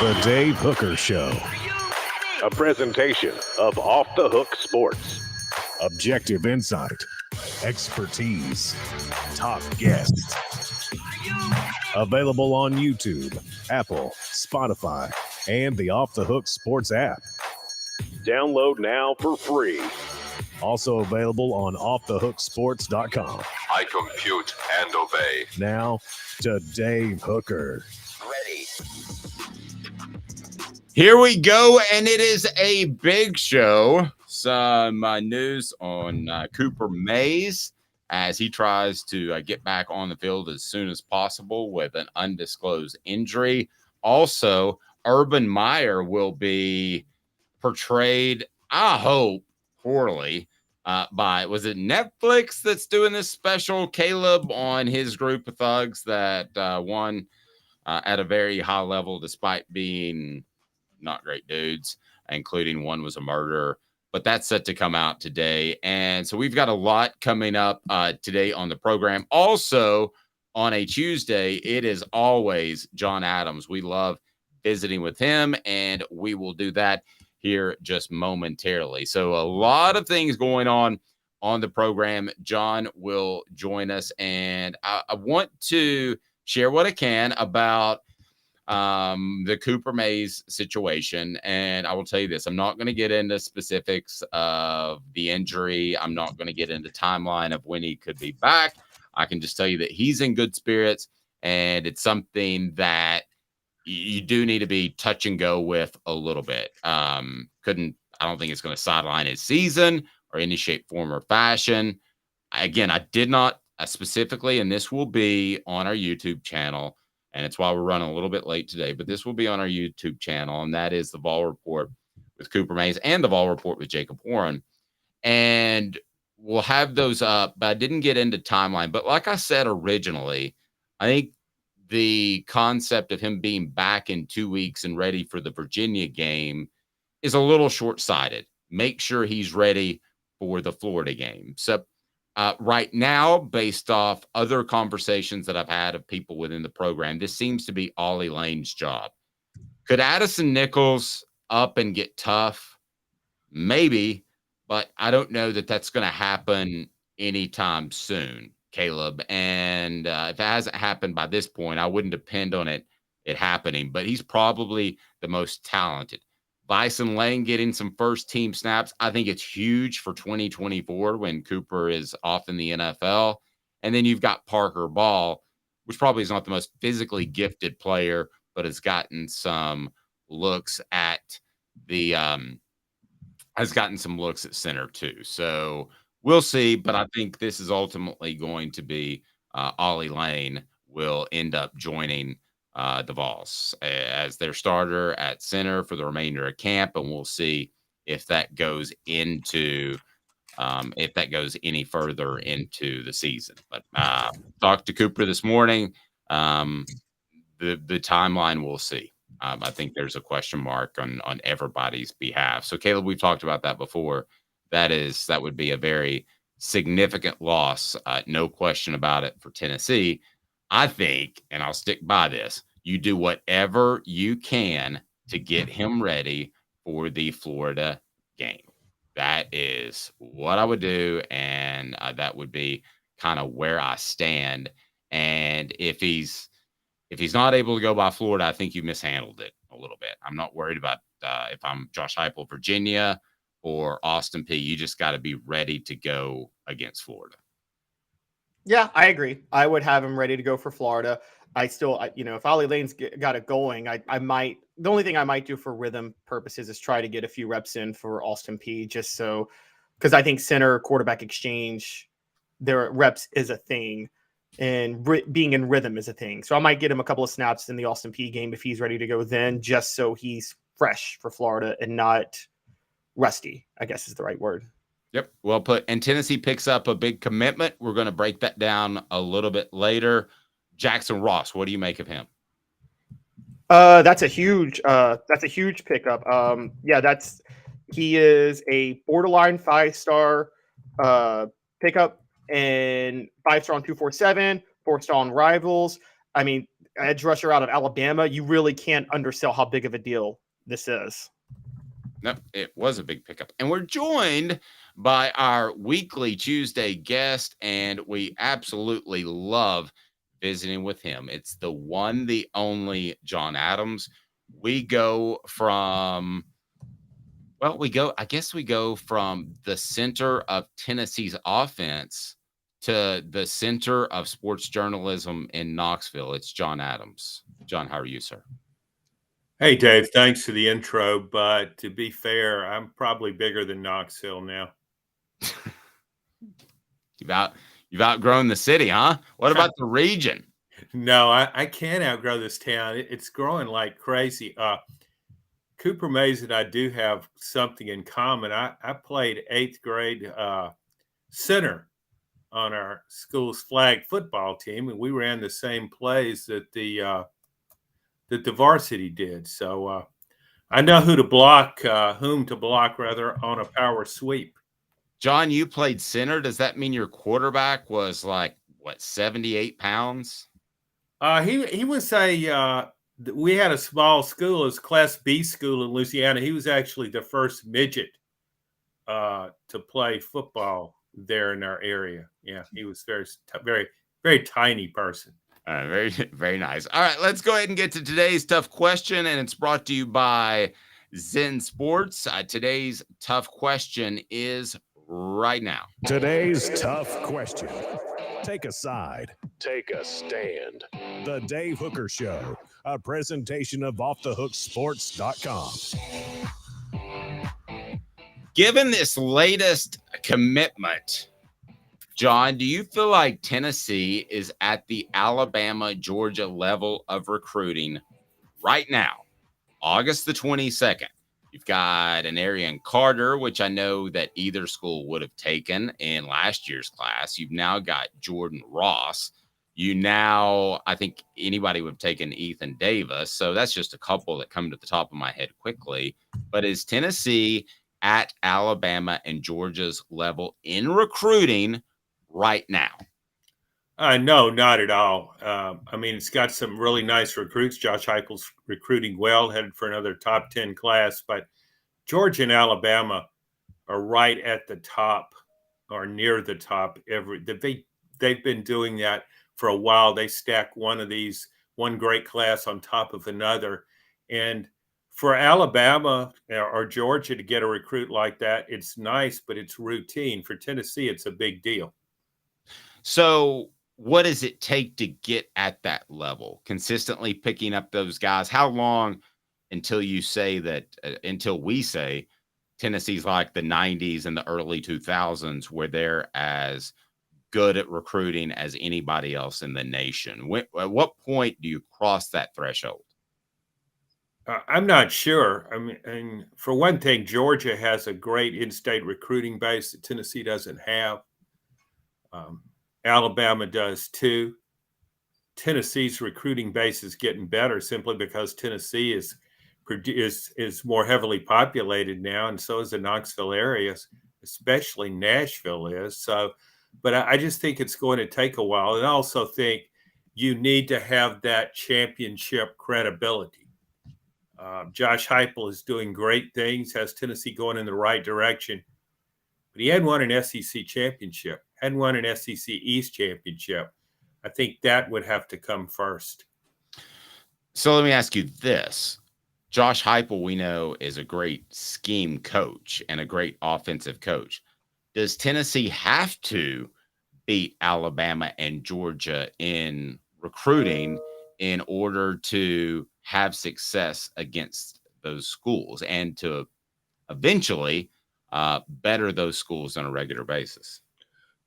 The Dave Hooker Show. A presentation of Off the Hook Sports. Objective insight, expertise, top guests. Available on YouTube, Apple, Spotify, and the Off the Hook Sports app. Download now for free. Also available on offthehooksports.com. I compute and obey. Now to Dave Hooker. Ready. Here we go, and it is a big show. Some news on Cooper Mays as he tries to get back on the field as soon as possible with an undisclosed injury. Also, Urban Meyer will be portrayed, I hope, poorly by, was it Netflix that's doing this special, Caleb, on his group of thugs that won at a very high level despite being not great dudes, including one was a murderer. But that's set to come out today. And so we've got a lot coming up today on the program. Also, on a Tuesday, it is always John Adams. We love visiting with him, and we will do that here just momentarily. So a lot of things going on the program. John will join us, and I want to share what I can about the Cooper Mays situation. And I will tell you this, I'm not going to get into specifics of the injury. I'm not going to get into timeline of when he could be back. I can just tell you that he's in good spirits, and it's something that you do need to be touch and go with a little bit. I don't think it's going to sideline his season or any shape, form, or fashion. Again, I did not specifically, and this will be on our YouTube channel. And it's why we're running a little bit late today, but this will be on our YouTube channel, and that is the Vol Report with Cooper Mays and the Vol Report with Jacob Warren. And we'll have those up, but I didn't get into timeline. But like I said originally, I think the concept of him being back in 2 weeks and ready for the Virginia game is a little short-sighted. Make sure he's ready for the Florida game. So right now, based off other conversations that I've had of people within the program, this seems to be Ollie Lane's job. Could Addison Nichols up and get tough? Maybe, but I don't know that that's going to happen anytime soon, Caleb. And if it hasn't happened by this point, I wouldn't depend on it happening. But he's probably the most talented. Bison Lane getting some first team snaps. I think it's huge for 2024 when Cooper is off in the NFL. And then you've got Parker Ball, which probably is not the most physically gifted player, but has gotten some looks at center too. So we'll see. But I think this is ultimately going to be Ollie Lane will end up joining the Vols as their starter at center for the remainder of camp, and we'll see if that goes into any further into the season. But talked to Cooper this morning. The timeline, we'll see. I think there's a question mark on everybody's behalf. So Caleb, we've talked about that before. That would be a very significant loss, no question about it, for Tennessee. I think, and I'll stick by this, you do whatever you can to get him ready for the Florida game. That is what I would do, and that would be kind of where I stand. And if he's not able to go by Florida, I think you mishandled it a little bit. I'm not worried about if I'm Josh Heupel, Virginia, or Austin Peay. You just got to be ready to go against Florida. Yeah, I agree. I would have him ready to go for Florida. If Ollie Lane's got it going, I might. The only thing I might do for rhythm purposes is try to get a few reps in for Austin Peay, just so, because I think center quarterback exchange, their reps is a thing, and being in rhythm is a thing. So I might get him a couple of snaps in the Austin Peay game if he's ready to go then, just so he's fresh for Florida and not rusty, I guess is the right word. Yep. Well put. And Tennessee picks up a big commitment. We're going to break that down a little bit later. Jackson Ross, what do you make of him? That's a huge pickup. He is a borderline 5-star pickup, and 5-star on 247, 4-star on Rivals. I mean, edge rusher out of Alabama, you really can't undersell how big of a deal this is. No, it was a big pickup. And we're joined by our weekly Tuesday guest, and we absolutely love visiting with him. It's the one, the only John Adams. We go from the center of Tennessee's offense to the center of sports journalism in Knoxville. It's John Adams. John, how are you, sir? Hey, Dave, thanks for the intro. But to be fair, I'm probably bigger than Knoxville now. You've outgrown the city, huh? What about the region? No, I can't outgrow this town. It's growing like crazy. Cooper Mays and I do have something in common. I played 8th grade center on our school's flag football team, and we ran the same plays that the varsity did. So I know whom to block on a power sweep. John, you played center. Does that mean your quarterback was like, 78 pounds? He was we had a small school, it's Class B school in Louisiana. He was actually the first midget to play football there in our area. Yeah, he was very, very tiny person. Very, very nice. All right, let's go ahead and get to today's tough question, and it's brought to you by Zen Sports. Today's tough question is right now. Today's tough question. Take a side. Take a stand. The Dave Hooker Show, a presentation of offthehooksports.com. Given this latest commitment, John, do you feel like Tennessee is at the Alabama-Georgia level of recruiting right now, August the 22nd? You've got an Arian Carter, which I know that either school would have taken in last year's class. You've now got Jordan Ross. I think anybody would have taken Ethan Davis. So that's just a couple that come to the top of my head quickly. But is Tennessee at Alabama and Georgia's level in recruiting right now? No, not at all. I mean, it's got some really nice recruits. Josh Heupel's recruiting well, headed for another top 10 class. But Georgia and Alabama are right at the top or near the top. They've been doing that for a while. They stack one great class on top of another. And for Alabama or Georgia to get a recruit like that, it's nice, but it's routine. For Tennessee, it's a big deal. So what does it take to get at that level? Consistently picking up those guys? How long until we say Tennessee's like the 90s and the early 2000s, where they're as good at recruiting as anybody else in the nation? At what point do you cross that threshold? I'm not sure. I mean, and for one thing, Georgia has a great in-state recruiting base that Tennessee doesn't have. Alabama does too. Tennessee's recruiting base is getting better simply because Tennessee is more heavily populated now, and so is the Knoxville area, especially Nashville is. So, but I just think it's going to take a while, and I also think you need to have that championship credibility. Josh Heupel is doing great things, has Tennessee going in the right direction, but he hadn't won an SEC championship, hadn't won an SEC East championship. I think that would have to come first. So let me ask you this. Josh Heupel, we know, is a great scheme coach and a great offensive coach. Does Tennessee have to beat Alabama and Georgia in recruiting in order to have success against those schools and to eventually better those schools on a regular basis?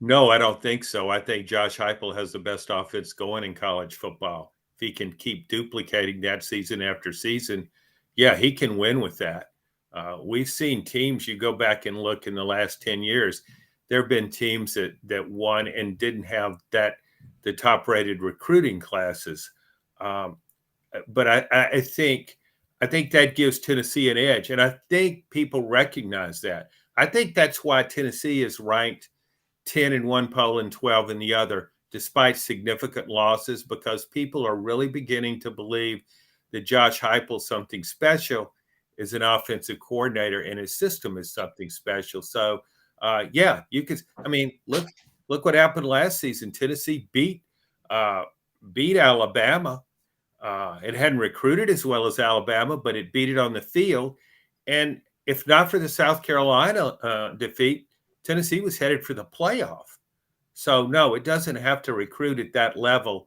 No, I don't think so. I think Josh Heupel has the best offense going in college football. If he can keep duplicating that season after season, yeah, he can win with that. We've seen teams, you go back and look in the last 10 years, there have been teams that won and didn't have the top-rated recruiting classes. But I think that gives Tennessee an edge, and I think people recognize that. I think that's why Tennessee is ranked 10 in one poll and 12 in the other, despite significant losses, because people are really beginning to believe that Josh Heupel's something special as an offensive coordinator, and his system is something special. So, yeah, you could. I mean, look what happened last season. Tennessee beat Alabama. It hadn't recruited as well as Alabama, but it beat it on the field. And if not for the South Carolina defeat, Tennessee was headed for the playoff. So, no, it doesn't have to recruit at that level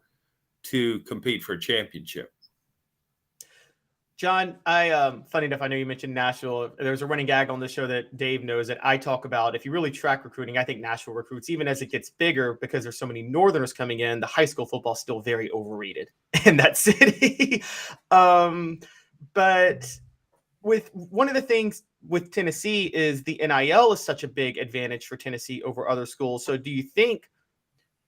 to compete for a championship. John, funny enough, I know you mentioned Nashville. There's a running gag on the show that Dave knows that I talk about. If you really track recruiting, I think Nashville recruits, even as it gets bigger, because there's so many Northerners coming in, the high school football is still very overrated in that city. But with one of the things with Tennessee is the NIL is such a big advantage for Tennessee over other schools. So do you think,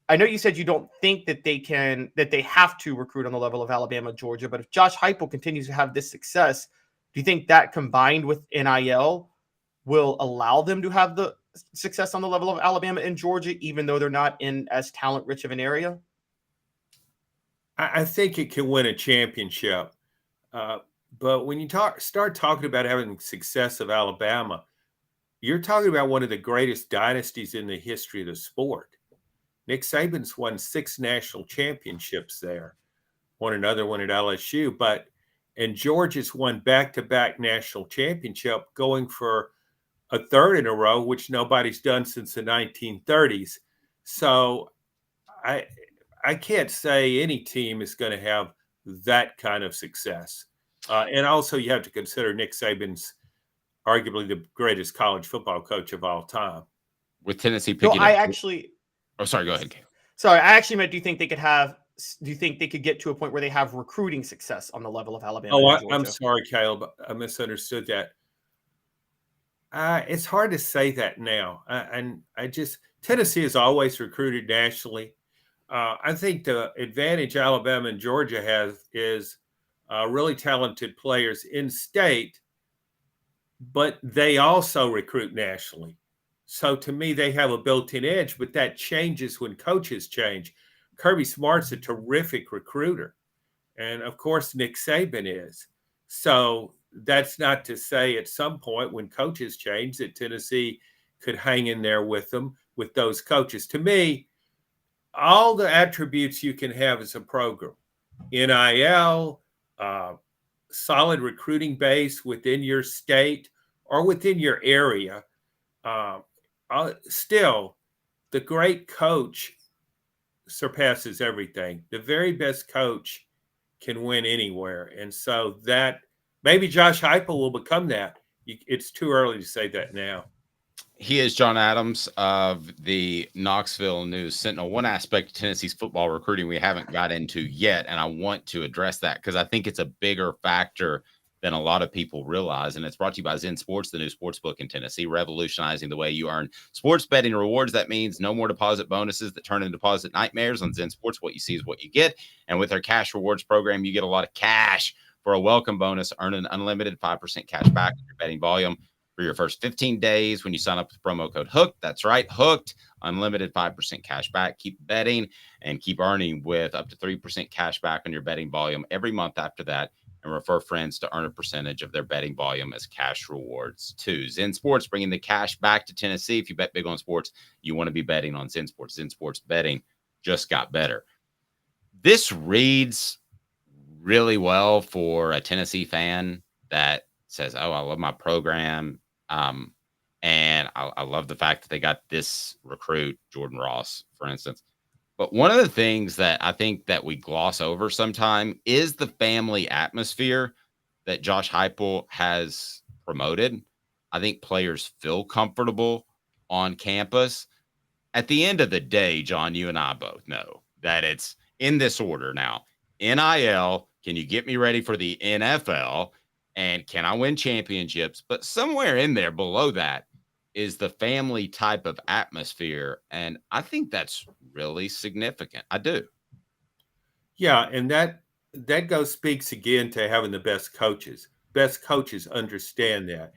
I know you said you don't think that they have to recruit on the level of Alabama, Georgia, but if Josh Heupel continues to have this success, do you think that combined with NIL will allow them to have the success on the level of Alabama and Georgia, even though they're not in as talent rich of an area? I think it can win a championship. But when you start talking about having success of Alabama, you're talking about one of the greatest dynasties in the history of the sport. Nick Saban's won 6 national championships there, won another one at LSU, and Georgia's won back-to-back national championship, going for a 3rd in a row, which nobody's done since the 1930s. So I can't say any team is going to have that kind of success. And also you have to consider Nick Saban's arguably the greatest college football coach of all time. With Tennessee picking Oh, sorry. Go ahead. Sorry, I actually meant, do you think they could get to a point where they have recruiting success on the level of Alabama? Oh, I'm sorry, Caleb. I misunderstood that. It's hard to say that now. Tennessee has always recruited nationally. I think the advantage Alabama and Georgia have is really talented players in state, but they also recruit nationally. So to me, they have a built-in edge, but that changes when coaches change. Kirby Smart's a terrific recruiter. And of course, Nick Saban is. So that's not to say at some point when coaches change that Tennessee could hang in there with them, with those coaches. To me, all the attributes you can have as a program, NIL, solid recruiting base within your state or within your area, still, the great coach surpasses everything. The very best coach can win anywhere. And so that maybe Josh Heupel will become that. It's too early to say that now. He is John Adams of the Knoxville News Sentinel. One aspect of Tennessee's football recruiting we haven't got into yet, and I want to address that because I think it's a bigger factor than a lot of people realize. And it's brought to you by Zen Sports, the new sports book in Tennessee, revolutionizing the way you earn sports betting rewards. That means no more deposit bonuses that turn into deposit nightmares. On Zen Sports, what you see is what you get. And with our cash rewards program, you get a lot of cash for a welcome bonus. Earn an unlimited 5% cash back on your betting volume for your first 15 days when you sign up with promo code HOOKED. That's right, HOOKED. Unlimited 5% cash back. Keep betting and keep earning with up to 3% cash back on your betting volume every month after that. And refer friends to earn a percentage of their betting volume as cash rewards too. Zen Sports bringing the cash back to Tennessee. If you bet big on sports, you want to be betting on Zen Sports. Zen Sports betting just got better. This reads really well for a Tennessee fan that says, oh, I love my program. And I love the fact that they got this recruit, Jordan Ross, for instance. But one of the things that I think that we gloss over sometime is the family atmosphere that Josh Heupel has promoted. I think players feel comfortable on campus. At the end of the day, John, you and I both know that it's in this order now. NIL, can you get me ready for the NFL? And can I win championships? But somewhere in there below that is the family type of atmosphere. And I think that's really significant. I do. Yeah. And that speaks again to having the best coaches. Best coaches understand that.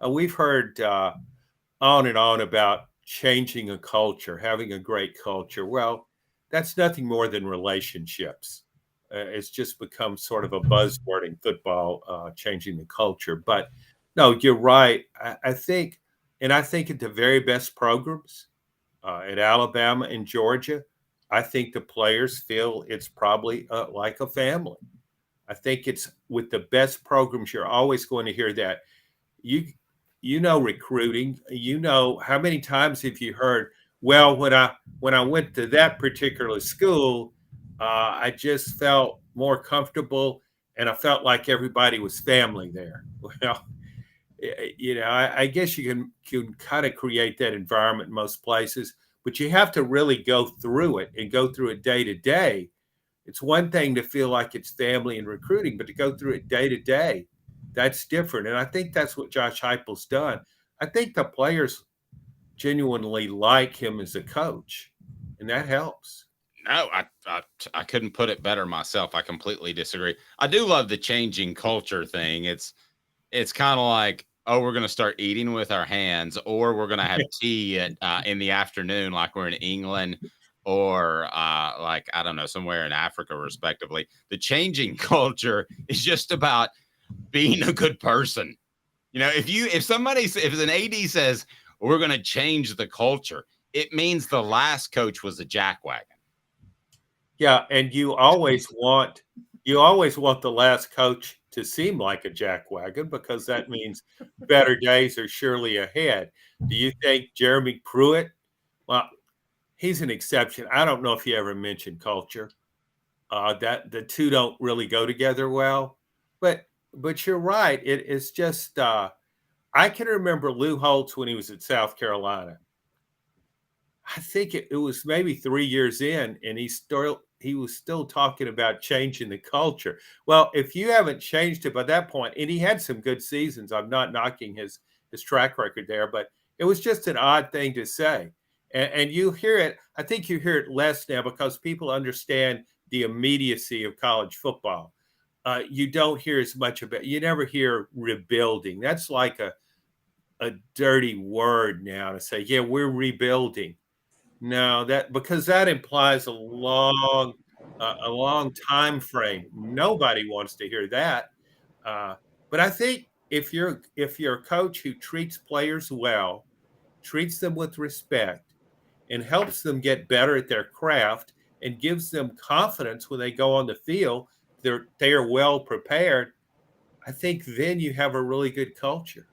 We've heard on and on about changing a culture, having a great culture. Well, that's nothing more than relationships. It's just become sort of a buzzword in football, changing the culture. But no, you're right. I think at the very best programs, at Alabama and Georgia, I think the players feel it's probably like a family. I think it's with the best programs, you're always going to hear that. You know recruiting. You know, how many times have you heard, well, when I went to that particular school, I just felt more comfortable and I felt like everybody was family there. Well, you know, I guess you can kind of create that environment in most places, but you have to really go through it and go through it day to day. It's one thing to feel like it's family and recruiting, but to go through it day to day, that's different. And I think that's what Josh Heupel's done. I think the players genuinely like him as a coach, and that helps. No, I couldn't put it better myself. I completely disagree. I do love the changing culture thing. It's kind of like, oh, we're going to start eating with our hands, or we're going to have tea in the afternoon, like we're in England, or like, I don't know, somewhere in Africa, respectively. The changing culture is just about being a good person. You know, if an AD says we're going to change the culture, it means the last coach was a jackwagon. Yeah, and you always want the last coach to seem like a jackwagon, because that means better days are surely ahead. Do you think Jeremy Pruitt? Well, he's an exception. I don't know if he ever mentioned culture. That the two don't really go together well. But you're right. It's just I can remember Lou Holtz when he was at South Carolina. I think it was maybe 3 years in, and he was still talking about changing the culture. Well, if you haven't changed it by that point, and he had some good seasons, I'm not knocking his track record there, but it was just an odd thing to say. And you hear it, I think you hear it less now because people understand the immediacy of college football. You don't hear as much about, you never hear rebuilding. That's like a dirty word now to say, yeah, we're rebuilding. No, because that implies a long time frame. Nobody wants to hear that. But I think if you're a coach who treats players well, treats them with respect, and helps them get better at their craft, and gives them confidence when they go on the field, they are well prepared. I think then you have a really good culture.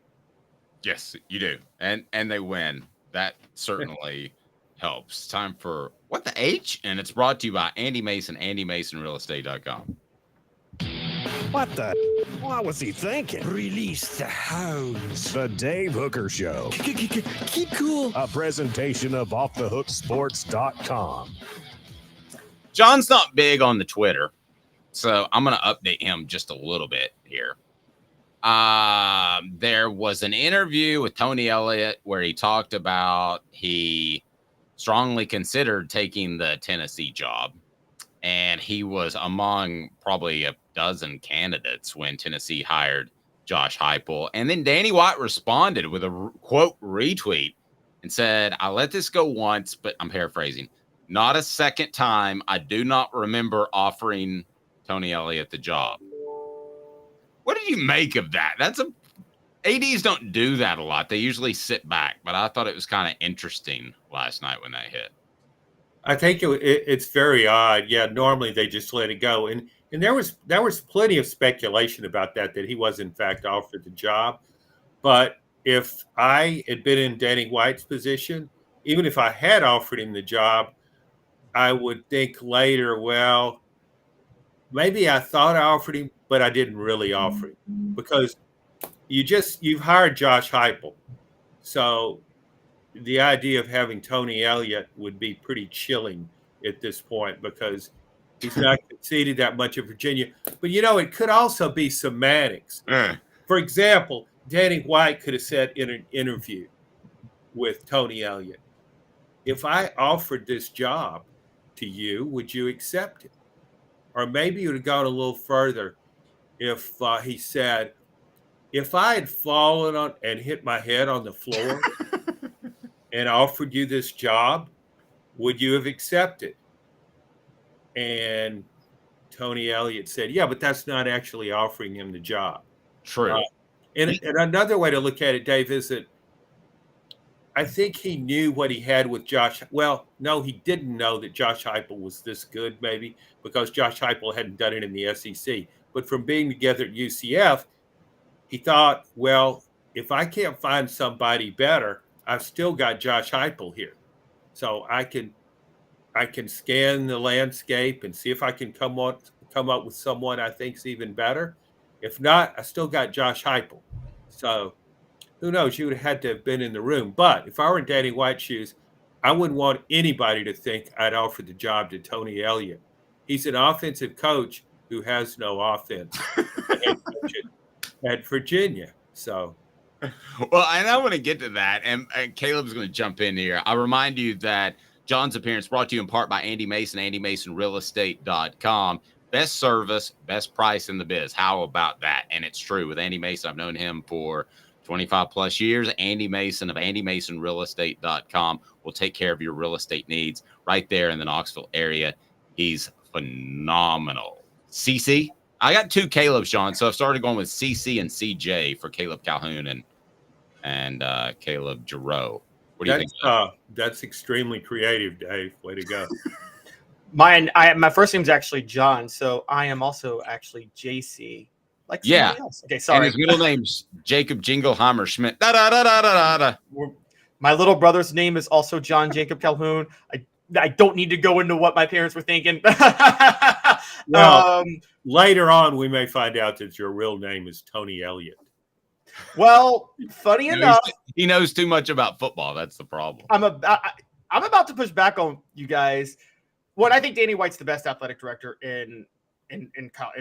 Yes, you do, and they win. That certainly helps. Time for What the H? And it's brought to you by Andy Mason, AndyMasonRealEstate.com. What the? What was he thinking? Release the hounds. The Dave Hooker Show. Keep cool. A presentation of OffTheHookSports.com. John's not big on the Twitter, so I'm going to update him just a little bit here. There was an interview with Tony Elliott where he talked about he strongly considered taking the Tennessee job, and he was among probably a dozen candidates when Tennessee hired Josh Heupel. And then Danny White responded with a quote retweet and said, "I let this go once, but I'm paraphrasing, not a second time. I do not remember offering Tony Elliott the job." What did you make of that? ADs don't do that a lot. They usually sit back, but I thought it was kind of interesting last night when that hit. I think it's very odd. Yeah, normally they just let it go, and there was plenty of speculation about that he was in fact offered the job. But if I had been in Danny White's position, even if I had offered him the job, I would think later, well, maybe I thought I offered him, but I didn't really offer him, because you've hired Josh Heupel. So the idea of having Tony Elliott would be pretty chilling at this point, because he's not conceded that much in Virginia. But, it could also be semantics. For example, Danny White could have said in an interview with Tony Elliott, if I offered this job to you, would you accept it? Or maybe you would have gone a little further if he said, if I had fallen on and hit my head on the floor and offered you this job, would you have accepted? And Tony Elliott said, yeah, but that's not actually offering him the job. True. And another way to look at it, Dave, is that I think he knew what he had with Josh. Well, no, he didn't know that Josh Heupel was this good, maybe, because Josh Heupel hadn't done it in the SEC. But from being together at UCF, he thought, well, if I can't find somebody better, I've still got Josh Heupel here. So I can scan the landscape and see if I can come up with someone I think's even better. If not, I still got Josh Heupel. So who knows? You would have had to have been in the room. But if I were in Danny White's shoes, I wouldn't want anybody to think I'd offer the job to Tony Elliott. He's an offensive coach who has no offense at Virginia. So, well, and I want to get to that. And Caleb's going to jump in here. I'll remind you that John's appearance brought to you in part by Andy Mason, AndyMasonRealEstate.com. Best service, best price in the biz. How about that? And it's true. With Andy Mason, I've known him for 25 plus years. Andy Mason of AndyMasonRealEstate.com will take care of your real estate needs right there in the Knoxville area. He's phenomenal. CC, I got two Caleb, Sean, so I've started going with CC and CJ for Caleb Calhoun and Caleb Giroux. What do you think? That's extremely creative, Dave. Way to go. My first name's actually John, so I am also actually JC. Like somebody else. Okay, sorry. And his middle name's Jacob Jingleheimer Schmidt. Da, da, da, da, da, da. My little brother's name is also John Jacob Calhoun. I don't need to go into what my parents were thinking. Well, later on, we may find out that your real name is Tony Elliott. Well, funny enough, he knows too much about football. That's the problem. I'm about to push back on you guys. What I think Danny White's the best athletic director in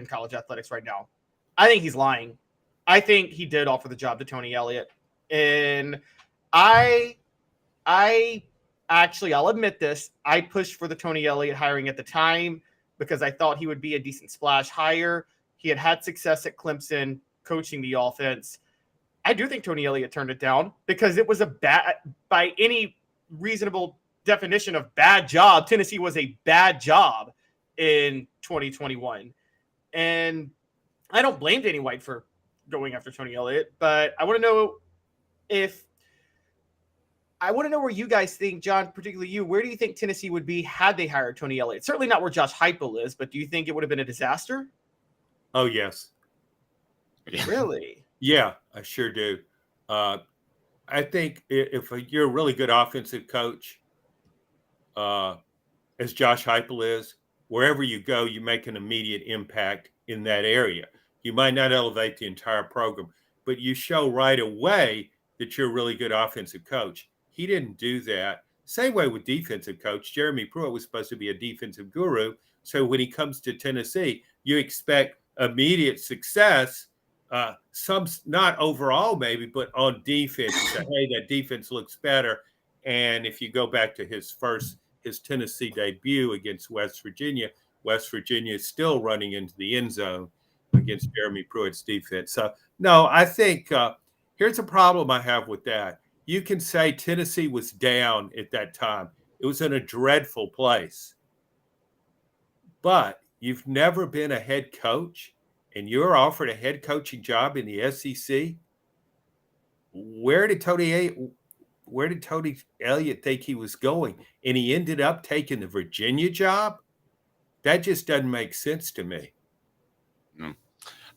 college athletics right now. I think he's lying. I think he did offer the job to Tony Elliott, and I'll admit this. I pushed for the Tony Elliott hiring at the time because I thought he would be a decent splash hire. He had success at Clemson coaching the offense. I do think Tony Elliott turned it down because it was a bad, by any reasonable definition of bad job, Tennessee was a bad job in 2021. And I don't blame Danny White for going after Tony Elliott, but I want to know where you guys think, John, particularly you, where do you think Tennessee would be had they hired Tony Elliott? Certainly not where Josh Heupel is, but do you think it would have been a disaster? Oh, yes. Really? Yeah, I sure do. I think if you're a really good offensive coach, as Josh Heupel is, wherever you go, you make an immediate impact in that area. You might not elevate the entire program, but you show right away that you're a really good offensive coach. He didn't do that. Same way with defensive coach. Jeremy Pruitt was supposed to be a defensive guru. So when he comes to Tennessee, you expect immediate success. Some not overall maybe, but on defense. You say, hey, that defense looks better. And if you go back to his Tennessee debut against West Virginia is still running into the end zone against Jeremy Pruitt's defense. So, no, I think here's a problem I have with that. You can say Tennessee was down at that time. It was in a dreadful place. But you've never been a head coach and you're offered a head coaching job in the SEC. Where did Tony Elliott think he was going? And he ended up taking the Virginia job? That just doesn't make sense to me. No.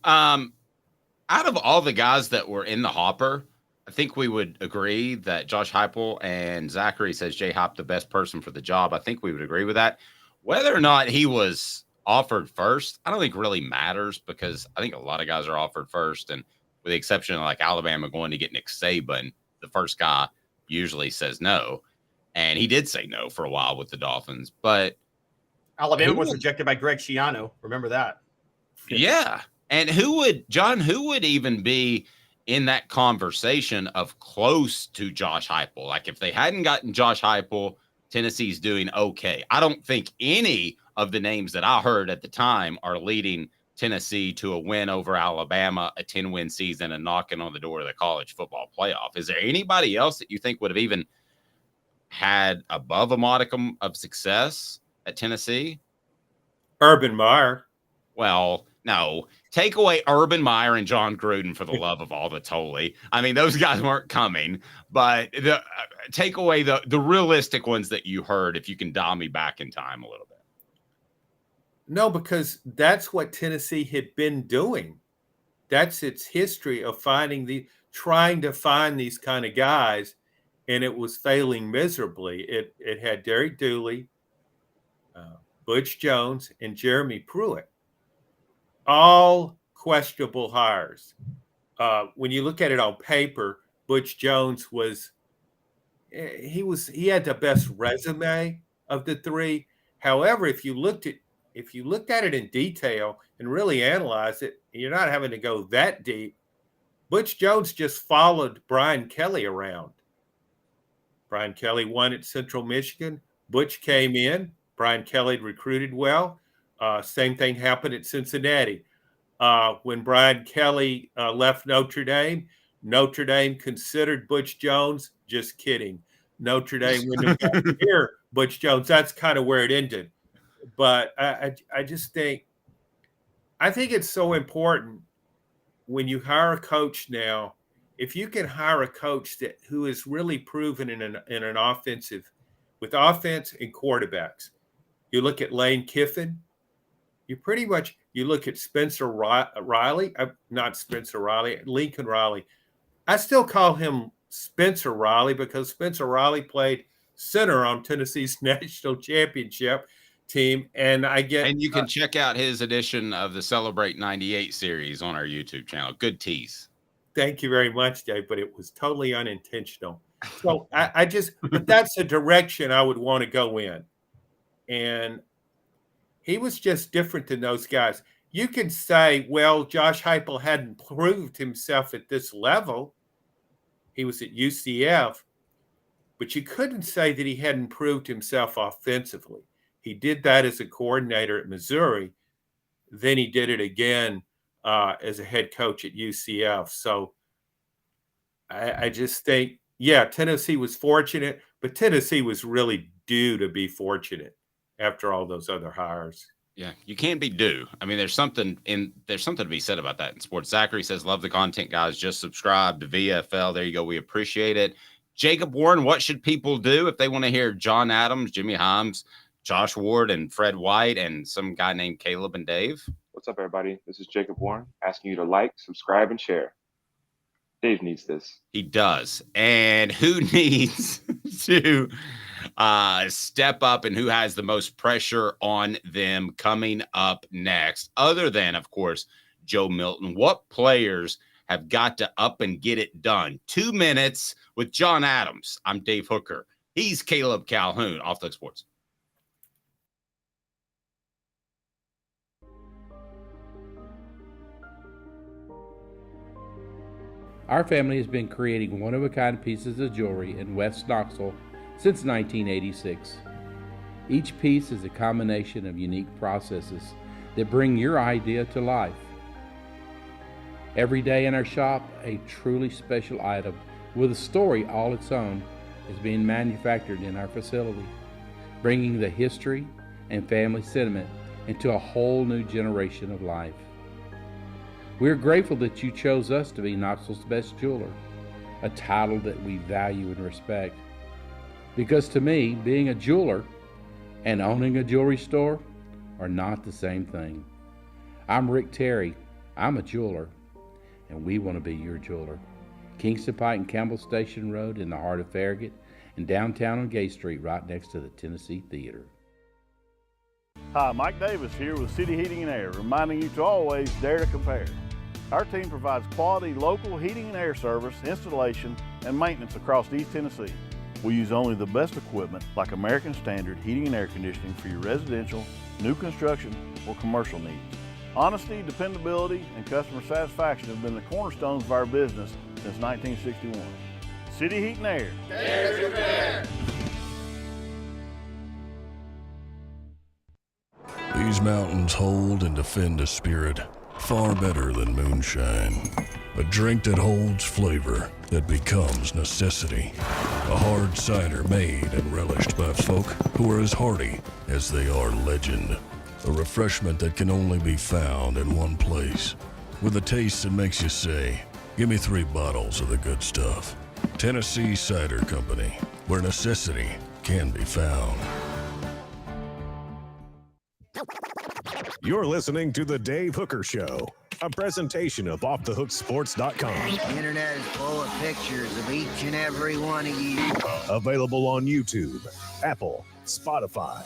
Out of all the guys that were in the hopper, I think we would agree that Josh Heupel and Zachary says J-Hop the best person for the job. I think we would agree with that. Whether or not he was offered first, I don't think really matters because I think a lot of guys are offered first. And with the exception of like Alabama going to get Nick Saban, the first guy usually says no. And he did say no for a while with the Dolphins. But Alabama was rejected by Greg Schiano. Remember that? Yeah. And who would even be in that conversation of close to Josh Heupel? Like if they hadn't gotten Josh Heupel, Tennessee's doing okay. I don't think any of the names that I heard at the time are leading Tennessee to a win over Alabama, a 10-win season, and knocking on the door of the college football playoff. Is there anybody else that you think would have even had above a modicum of success at Tennessee? Urban Meyer. Well, no. Take away Urban Meyer and John Gruden for the love of all that's holy. I mean, those guys weren't coming, but take away the realistic ones that you heard if you can dial me back in time a little bit. No, because that's what Tennessee had been doing. That's its history of trying to find these kind of guys, and it was failing miserably. It had Derek Dooley, Butch Jones, and Jeremy Pruitt, all questionable hires. When you look at it on paper, Butch Jones he had the best resume of the three. However, if you looked at it in detail and really analyzed it, you're not having to go that deep. Butch Jones just followed Brian Kelly around. Brian Kelly won at Central Michigan. Butch came in. Brian Kelly recruited well. Same thing happened at Cincinnati. When Brian Kelly left Notre Dame considered Butch Jones. Just kidding. Notre Dame wouldn't have gotten here Butch Jones. That's kind of where it ended. But I just think it's so important when you hire a coach now, if you can hire a coach who is really proven in an offensive, with offense and quarterbacks. You look at Lane Kiffin, you look at Spencer Riley, not Spencer Riley, Lincoln Riley. I still call him Spencer Riley because Spencer Riley played center on Tennessee's national championship team. And you can check out his edition of the Celebrate 98 series on our YouTube channel. Good tease. Thank you very much, Dave, but it was totally unintentional. So but that's the direction I would want to go in. And he was just different than those guys. You can say, well, Josh Heupel hadn't proved himself at this level. He was at UCF, but you couldn't say that he hadn't proved himself offensively. He did that as a coordinator at Missouri. Then he did it again as a head coach at UCF. So I just think, Tennessee was fortunate, but Tennessee was really due to be fortunate after all those other hires. Yeah, you can't be due. I mean, there's something to be said about that in sports. Zachary says, love the content, guys. Just subscribe to VFL. There you go. We appreciate it. Jacob Warren, what should people do if they want to hear John Adams, Jimmy Himes, Josh Ward, and Fred White, and some guy named Caleb and Dave? What's up, everybody? This is Jacob Warren asking you to like, subscribe, and share. Dave needs this. He does. And who needs to step up and who has the most pressure on them coming up next, other than, of course, Joe Milton? What players have got to up and get it done? 2 minutes with John Adams. I'm Dave Hooker. He's Caleb Calhoun, Off the Hook Sports. Our family has been creating one-of-a-kind pieces of jewelry in West Knoxville since 1986. Each piece is a combination of unique processes that bring your idea to life. Every day in our shop, a truly special item with a story all its own is being manufactured in our facility, bringing the history and family sentiment into a whole new generation of life. We're grateful that you chose us to be Knoxville's best jeweler, a title that we value and respect. Because to me, being a jeweler and owning a jewelry store are not the same thing. I'm Rick Terry. I'm a jeweler, and we want to be your jeweler. Kingston Pike and Campbell Station Road in the heart of Farragut, and downtown on Gay Street right next to the Tennessee Theater. Hi, Mike Davis here with City Heating and Air, reminding you to always dare to compare. Our team provides quality local heating and air service, installation, and maintenance across East Tennessee. We use only the best equipment like American Standard heating and air conditioning for your residential, new construction, or commercial needs. Honesty, dependability, and customer satisfaction have been the cornerstones of our business since 1961. City Heat and Air. Dare to compare. These mountains hold and defend a spirit far better than moonshine. A drink that holds flavor, that becomes necessity. A hard cider made and relished by folk who are as hearty as they are legend. A refreshment that can only be found in one place. With a taste that makes you say, give me 3 bottles of the good stuff. Tennessee Cider Company, where necessity can be found. You're listening to The Dave Hooker Show, a presentation of OffTheHookSports.com. The internet is full of pictures of each and every one of you. Available on YouTube, Apple, Spotify,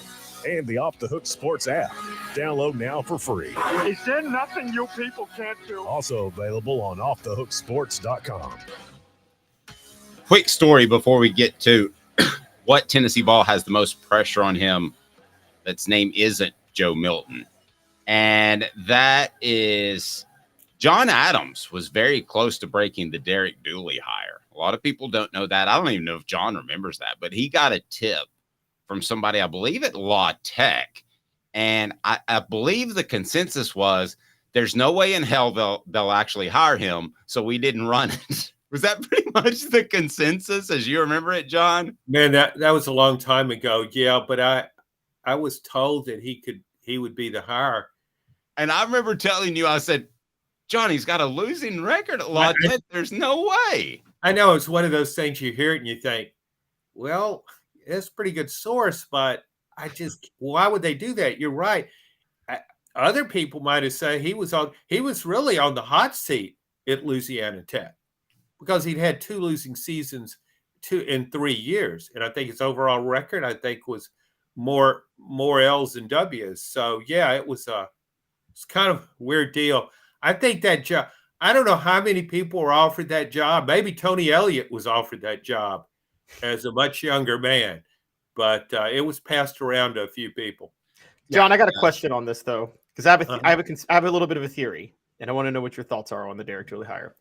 and the Off the Hook Sports app. Download now for free. Is there nothing you people can't do? Also available on OffTheHookSports.com. Quick story before we get to what Tennessee ball has the most pressure on him. That's name isn't Joe Milton. And that is John Adams was very close to breaking the Derek Dooley hire. A lot of people don't know that. I don't even know if John remembers that, but he got a tip from somebody, I believe at La Tech. And I believe the consensus was there's no way in hell they'll actually hire him. So we didn't run it. Was that pretty much the consensus as you remember it, John? Man, that was a long time ago. Yeah, but I was told that he would be the hire. And I remember telling you, I said, John, he's got a losing record at La Tech. There's no way. I know it's one of those things you hear it and you think, well, it's a pretty good source, but why would they do that? You're right. Other people might have said he was really on the hot seat at Louisiana Tech because he'd had 2 losing seasons in 3 years. And I think his overall record, was more L's than W's. So yeah, it's kind of a weird deal. I think that job, I don't know how many people were offered that job. Maybe Tony Elliott was offered that job as a much younger man, but it was passed around to a few people. John, I got a question on this though, because I have a little bit of a theory, and I want to know what your thoughts are on the Derek Dooley hire.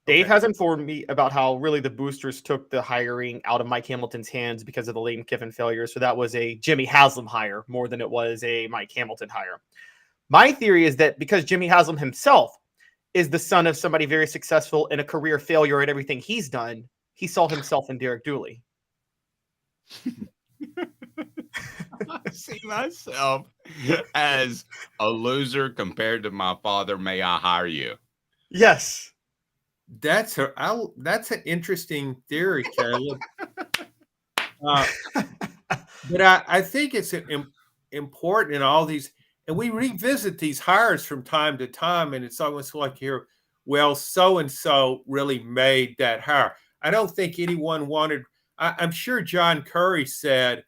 Dave has informed me about how really the boosters took the hiring out of Mike Hamilton's hands because of the Lane Kiffin failure. So that was a Jimmy Haslam hire more than it was a Mike Hamilton hire. My theory is that because Jimmy Haslam himself is the son of somebody very successful and a career failure at everything he's done, he saw himself in Derek Dooley. I see myself as a loser compared to my father. May I hire you? Yes. That's an interesting theory, Caleb. But I think it's important in all these, and we revisit these hires from time to time, and it's almost like here, well, so-and-so really made that hire. I don't think anyone wanted, I'm sure John Curry said,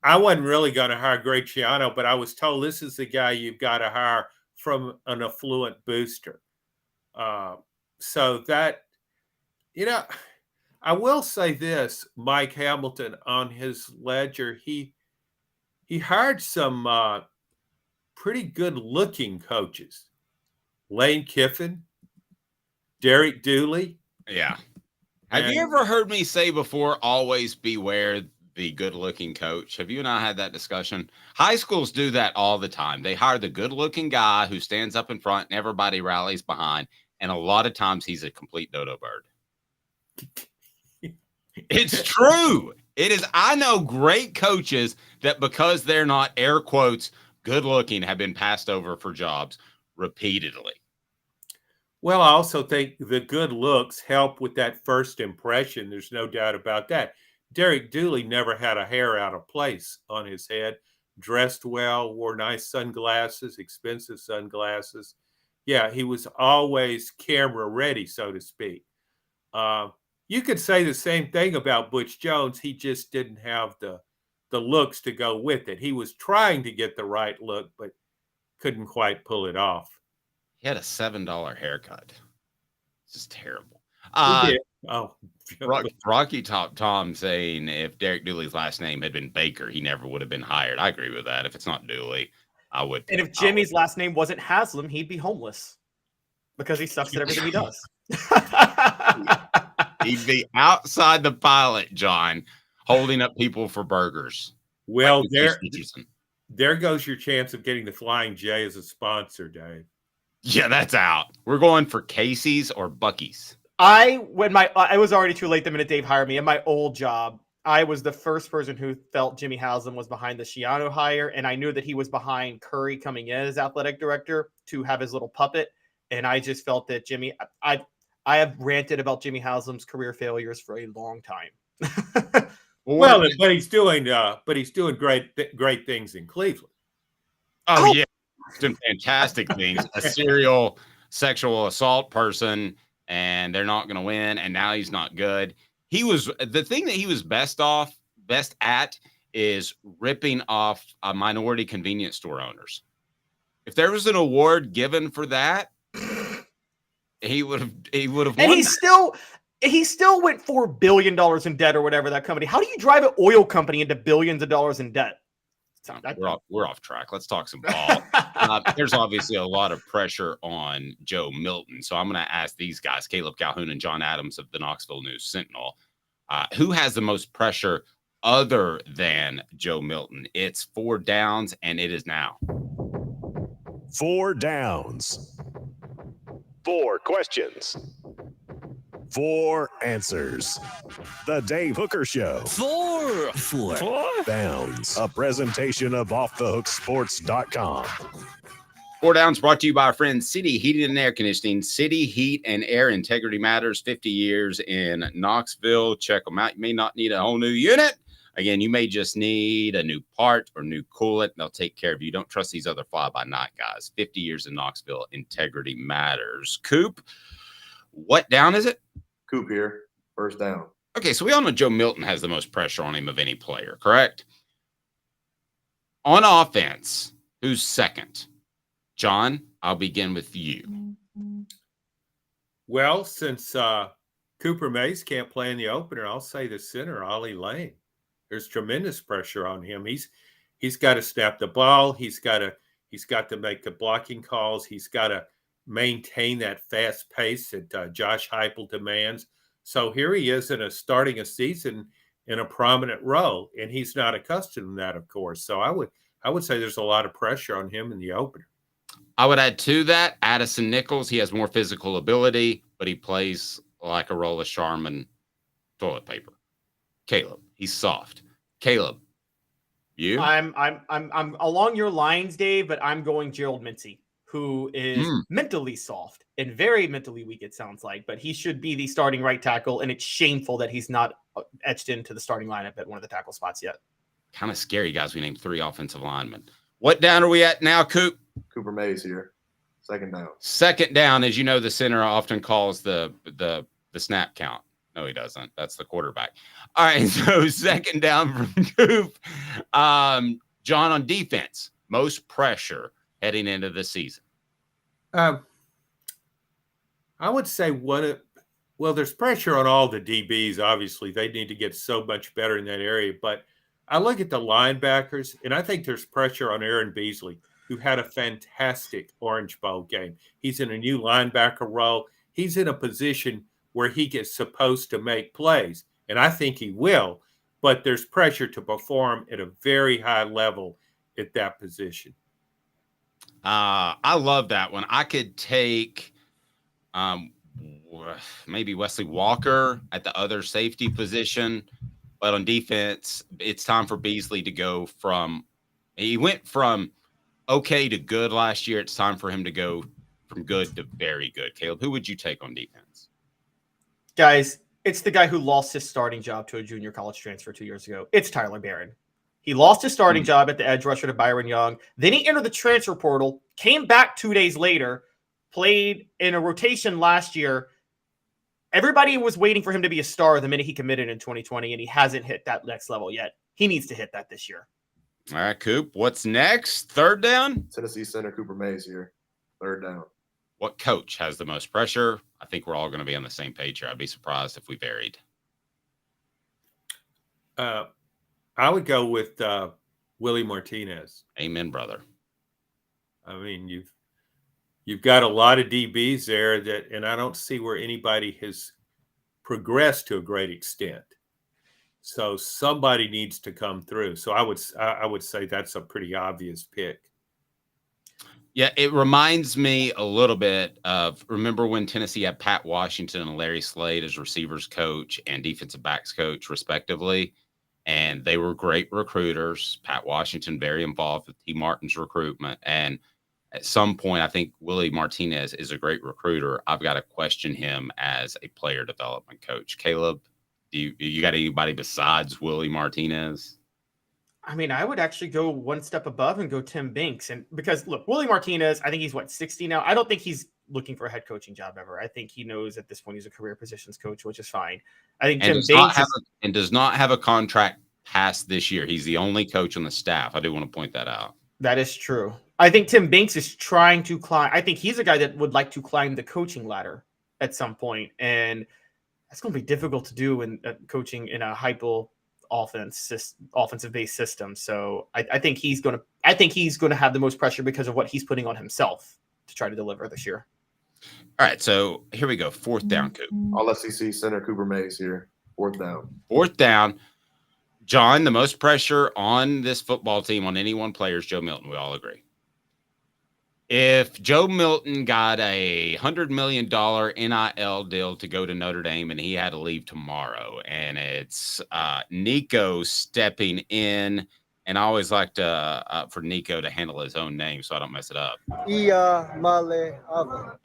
I wasn't really going to hire Greg Schiano, but I was told this is the guy you've got to hire from an affluent booster. So that, I will say this, Mike Hamilton on his ledger, he hired some pretty good looking coaches. Lane Kiffin, Derek Dooley. Yeah. Have you ever heard me say before, always beware the good looking coach? Have you and I had that discussion? High schools do that all the time. They hire the good looking guy who stands up in front and everybody rallies behind. And a lot of times he's a complete dodo bird. It's true. It is. I know great coaches that because they're not air quotes good looking have been passed over for jobs repeatedly. Well, I also think the good looks help with that first impression. There's no doubt about that. Derek Dooley never had a hair out of place on his head, dressed well, wore nice sunglasses, expensive sunglasses. Yeah, he was always camera ready, so to speak. You could say the same thing about Butch Jones. He just didn't have the looks to go with it. He was trying to get the right look, but couldn't quite pull it off. He had a $7 haircut. It's just terrible. Rocky Top Tom saying if Derek Dooley's last name had been Baker, he never would have been hired. I agree with that. If it's not Dooley, I would. And if Jimmy's last name wasn't Haslam, he'd be homeless because he sucks at everything he does. He'd be outside the pilot, John, holding up people for burgers. Well, there goes your chance of getting the Flying J as a sponsor, Dave. Yeah, that's out. We're going for Casey's or Buc-ee's. It was already too late the minute Dave hired me. In my old job, I was the first person who felt Jimmy Haslam was behind the Shiano hire, and I knew that he was behind Curry coming in as athletic director to have his little puppet. And I just felt that I have ranted about Jimmy Haslam's career failures for a long time. Well, but he's doing great things in Cleveland. Oh yeah, doing fantastic things. A serial sexual assault person, and they're not going to win. And now he's not good. The thing that he was best at is ripping off minority convenience store owners. If there was an award given for that, he would have won. And he still went $4 billion in debt or whatever that company. How do you drive an oil company into billions of dollars in debt? We're off track. Let's talk some ball. There's obviously a lot of pressure on Joe Milton. So I'm going to ask these guys, Caleb Calhoun and John Adams of the Knoxville News Sentinel, who has the most pressure other than Joe Milton? It's 4 downs, and it is now. 4 downs. 4 questions. 4 answers. The Dave Hooker Show. 4 Downs. A presentation of offthehooksports.com. 4 downs brought to you by our friends City Heating and Air Conditioning. City Heat and Air Integrity Matters. 50 years in Knoxville. Check them out. You may not need a whole new unit. Again, you may just need a new part or new coolant. They'll take care of you. Don't trust these other fly-by-night guys. 50 years in Knoxville. Integrity matters. Coop, what down is it? Coop here. First down. Okay, so we all know Joe Milton has the most pressure on him of any player, correct? On offense, who's second? John, I'll begin with you. Well, since Cooper Mays can't play in the opener, I'll say the center, Ollie Lane. There's tremendous pressure on him. He's got to snap the ball. He's got to make the blocking calls. He's got to maintain that fast pace that Josh Heupel demands. So here he is starting a season in a prominent role, and he's not accustomed to that, of course. So I would say there's a lot of pressure on him in the opener. I would add to that Addison Nichols. He has more physical ability, but he plays like a roll of Charmin toilet paper. Caleb, he's soft. Caleb, you? I'm along your lines, Dave, but I'm going Gerald Mincy, who is mentally soft and very mentally weak, it sounds like, but he should be the starting right tackle, and it's shameful that he's not etched into the starting lineup at one of the tackle spots yet. Kind of scary, guys. We named 3 offensive linemen. What down are we at now, Coop? Cooper Mays here. Second down. Second down, as you know, the center often calls the snap count. No, he doesn't. That's the quarterback. All right, so second down from Coop. John, on defense, most pressure heading into the season. I would say there's pressure on all the DBs. Obviously, they need to get so much better in that area. But I look at the linebackers, and I think there's pressure on Aaron Beasley, who had a fantastic Orange Bowl game. He's in a new linebacker role. He's in a position where he gets supposed to make plays, and I think he will, but there's pressure to perform at a very high level at that position. I love that one. I could take maybe Wesley Walker at the other safety position, but on defense, it's time for Beasley to go he went from okay to good last year. It's time for him to go from good to very good. Caleb, who would you take on defense? Guys, it's the guy who lost his starting job to a junior college transfer 2 years ago. It's Tyler Barron. He lost his starting job at the edge rusher to Byron Young. Then he entered the transfer portal, came back 2 days later, played in a rotation last year. Everybody was waiting for him to be a star the minute he committed in 2020, and he hasn't hit that next level yet. He needs to hit that this year. All right, Coop, what's next? Third down? Tennessee center Cooper Mays here. Third down. What coach has the most pressure? I think we're all going to be on the same page here. I'd be surprised if we varied. I would go with Willie Martinez. Amen, brother. I mean, you've got a lot of DBs there and I don't see where anybody has progressed to a great extent. So somebody needs to come through. So I would say that's a pretty obvious pick. Yeah, it reminds me a little bit of, remember when Tennessee had Pat Washington and Larry Slade as receivers coach and defensive backs coach, respectively? and they were great recruiters. Pat Washington very involved with T. Martin's recruitment, and at some point, I think Willie Martinez is a great recruiter. I've got to question him as a player development coach. Caleb, do you got anybody besides Willie Martinez? I mean, I would actually go one step above and go Tim Binks. And because look, Willie Martinez, I think he's 60 now. I don't think he's looking for a head coaching job ever. I think he knows at this point he's a career positions coach, which is fine. I think Tim Binks does not have a contract past this year. He's the only coach on the staff. I do want to point that out. That is true. I think Tim Binks is trying to climb. I think he's a guy that would like to climb the coaching ladder at some point, and that's going to be difficult to do in coaching in a offensive based system. So I think he's going to have the most pressure because of what he's putting on himself to try to deliver this year. All right, so here we go. 4th down, Coop. All SEC center Cooper Mays here. 4th down. 4th down. John, the most pressure on this football team on any one player is Joe Milton. We all agree. If Joe Milton got a $100 million NIL deal to go to Notre Dame and he had to leave tomorrow, and it's Nico stepping in, and I always like to for Nico to handle his own name so I don't mess it up. Ia Maleava.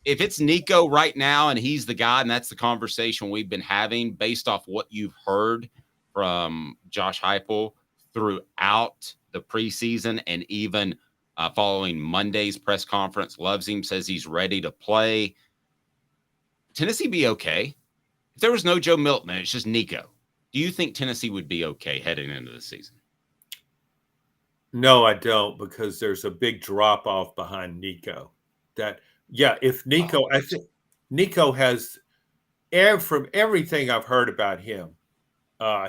If it's Nico right now and he's the guy, and that's the conversation we've been having based off what you've heard from Josh Heupel throughout the preseason and even following Monday's press conference, loves him, says he's ready to play. Tennessee be okay? If there was no Joe Milton and it's just Nico, do you think Tennessee would be okay heading into the season? No, I don't, because there's a big drop off behind Nico. If Nico, I think Nico has, from everything I've heard about him,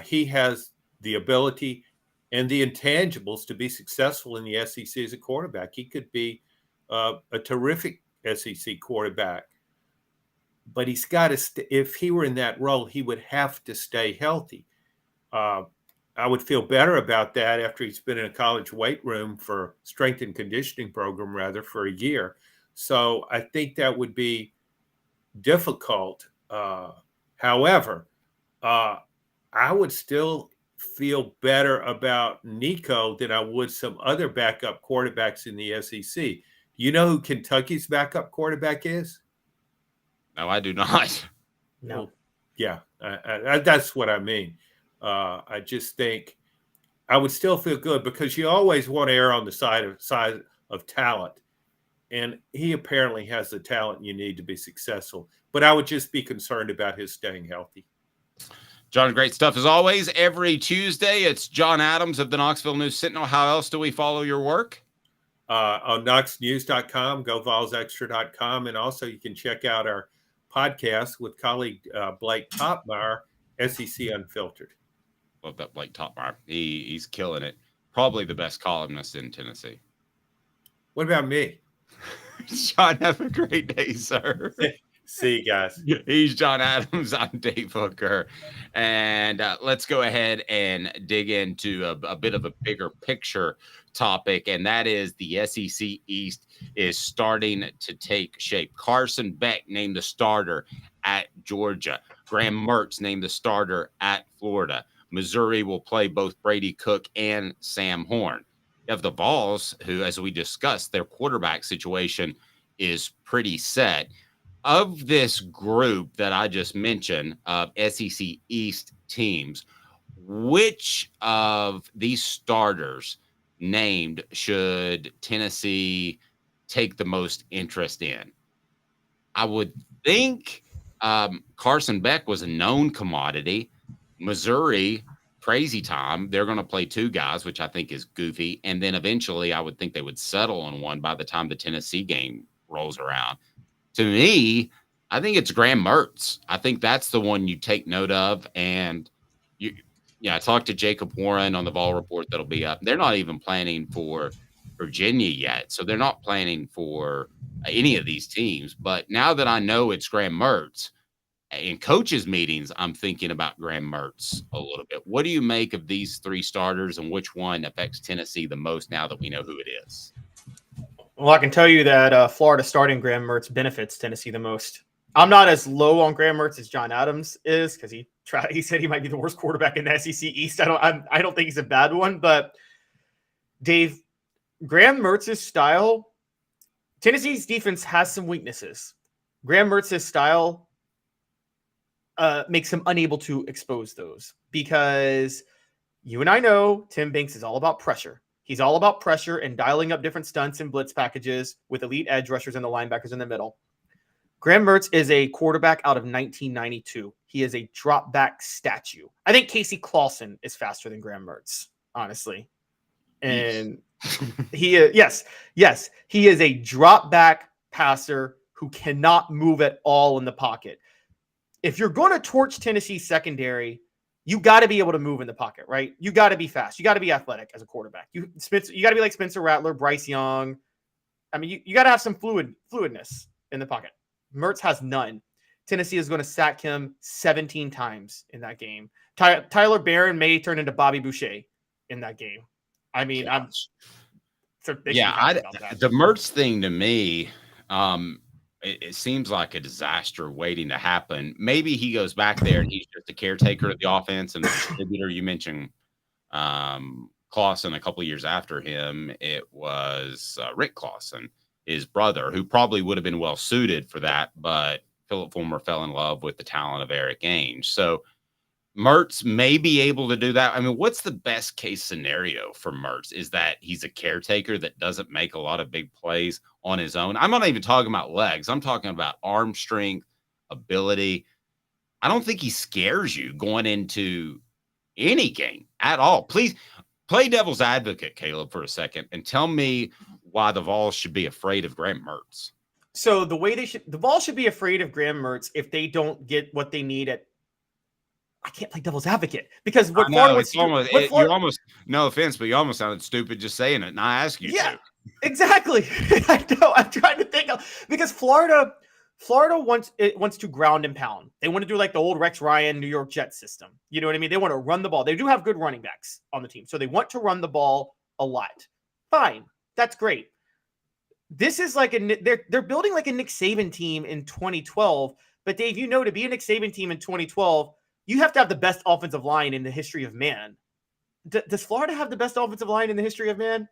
he has the ability and the intangibles to be successful in the SEC as a quarterback. He could be a terrific SEC quarterback, but he's got to. If he were in that role, he would have to stay healthy. I would feel better about that after he's been in a college weight room strength and conditioning program for a year. So I think that would be difficult. However, I would still feel better about Nico than I would some other backup quarterbacks in the SEC. You know who Kentucky's backup quarterback is? No, I do not. No. Yeah, that's what I mean. I just think I would still feel good because you always want to err on the side of talent. And he apparently has the talent you need to be successful. But I would just be concerned about his staying healthy. John, great stuff as always. Every Tuesday, it's John Adams of the Knoxville News Sentinel. How else do we follow your work? On knoxnews.com, govolsextra.com, and also you can check out our podcast with colleague Blake Topmeyer, SEC Unfiltered. Love that Blake Topmeyer. He's killing it. Probably the best columnist in Tennessee. What about me? John, have a great day, sir. See you guys. He's John Adams. I'm Dave Hooker. And let's go ahead and dig into a bit of a bigger picture topic, and that is the SEC East is starting to take shape. Carson Beck named the starter at Georgia. Graham Mertz named the starter at Florida. Missouri will play both Brady Cook and Sam Horn. You have the Vols, who, as we discussed, their quarterback situation is pretty set. Of this group that I just mentioned of SEC East teams, which of these starters named should Tennessee take the most interest in? I would think Carson Beck was a known commodity. Missouri, crazy time. They're going to play two guys, which I think is goofy. And then eventually I would think they would settle on one by the time the Tennessee game rolls around. To me, I think it's Graham Mertz. I think that's the one you take note of. And I talked to Jacob Warren on the Vol Report that'll be up. They're not even planning for Virginia yet. So they're not planning for any of these teams. But now that I know it's Graham Mertz, in coaches' meetings, I'm thinking about Graham Mertz a little bit. What do you make of these three starters, and which one affects Tennessee the most now that we know who it is? Well, I can tell you that Florida starting Graham Mertz benefits Tennessee the most. I'm not as low on Graham Mertz as John Adams is because he said he might be the worst quarterback in the SEC East. I don't think he's a bad one, but Dave, Graham Mertz's style, Tennessee's defense has some weaknesses. Graham Mertz's style makes him unable to expose those because you and I know Tim Banks is all about pressure. He's all about pressure and dialing up different stunts and blitz packages with elite edge rushers and the linebackers in the middle. Graham Mertz is a quarterback out of 1992. He is a drop back statue. I think Casey Clausen is faster than Graham Mertz, honestly. And he is, yes, he is a drop back passer who cannot move at all in the pocket. If you're going to torch Tennessee's secondary, you got to be able to move in the pocket, right? You got to be fast. You got to be athletic as a quarterback. You got to be like Spencer Rattler, Bryce Young. I mean, you got to have some fluidness in the pocket. Mertz has none. Tennessee is going to sack him 17 times in that game. Tyler Barron may turn into Bobby Boucher in that game. I mean, the Mertz thing to me, it seems like a disaster waiting to happen. Maybe he goes back there and he's just a caretaker of the offense and the distributor. You mentioned Clausen a couple of years after him. It was Rick Clausen, his brother, who probably would have been well suited for that, but Philip Fulmer fell in love with the talent of Eric Ainge. So Mertz may be able to do that. I mean, what's the best case scenario for Mertz? Is that he's a caretaker that doesn't make a lot of big plays on his own? I'm not even talking about legs. I'm talking about arm strength, ability. I don't think he scares you going into any game at all. Please play devil's advocate, Caleb, for a second, and tell me why the Vols should be afraid of Graham Mertz. So the Vols should be afraid of Graham Mertz if they don't get what they need at. I can't play devil's advocate because what Florida was you're almost, no offense, but you almost sounded stupid just saying it. And I ask you to. Exactly. I know. I'm trying to think because Florida wants to ground and pound. They want to do like the old Rex Ryan New York Jets system. You know what I mean? They want to run the ball. They do have good running backs on the team, so they want to run the ball a lot. Fine, that's great. This is like they're building like a Nick Saban team in 2012. But Dave, to be a Nick Saban team in 2012. You have to have the best offensive line in the history of man. Does Florida have the best offensive line in the history of man?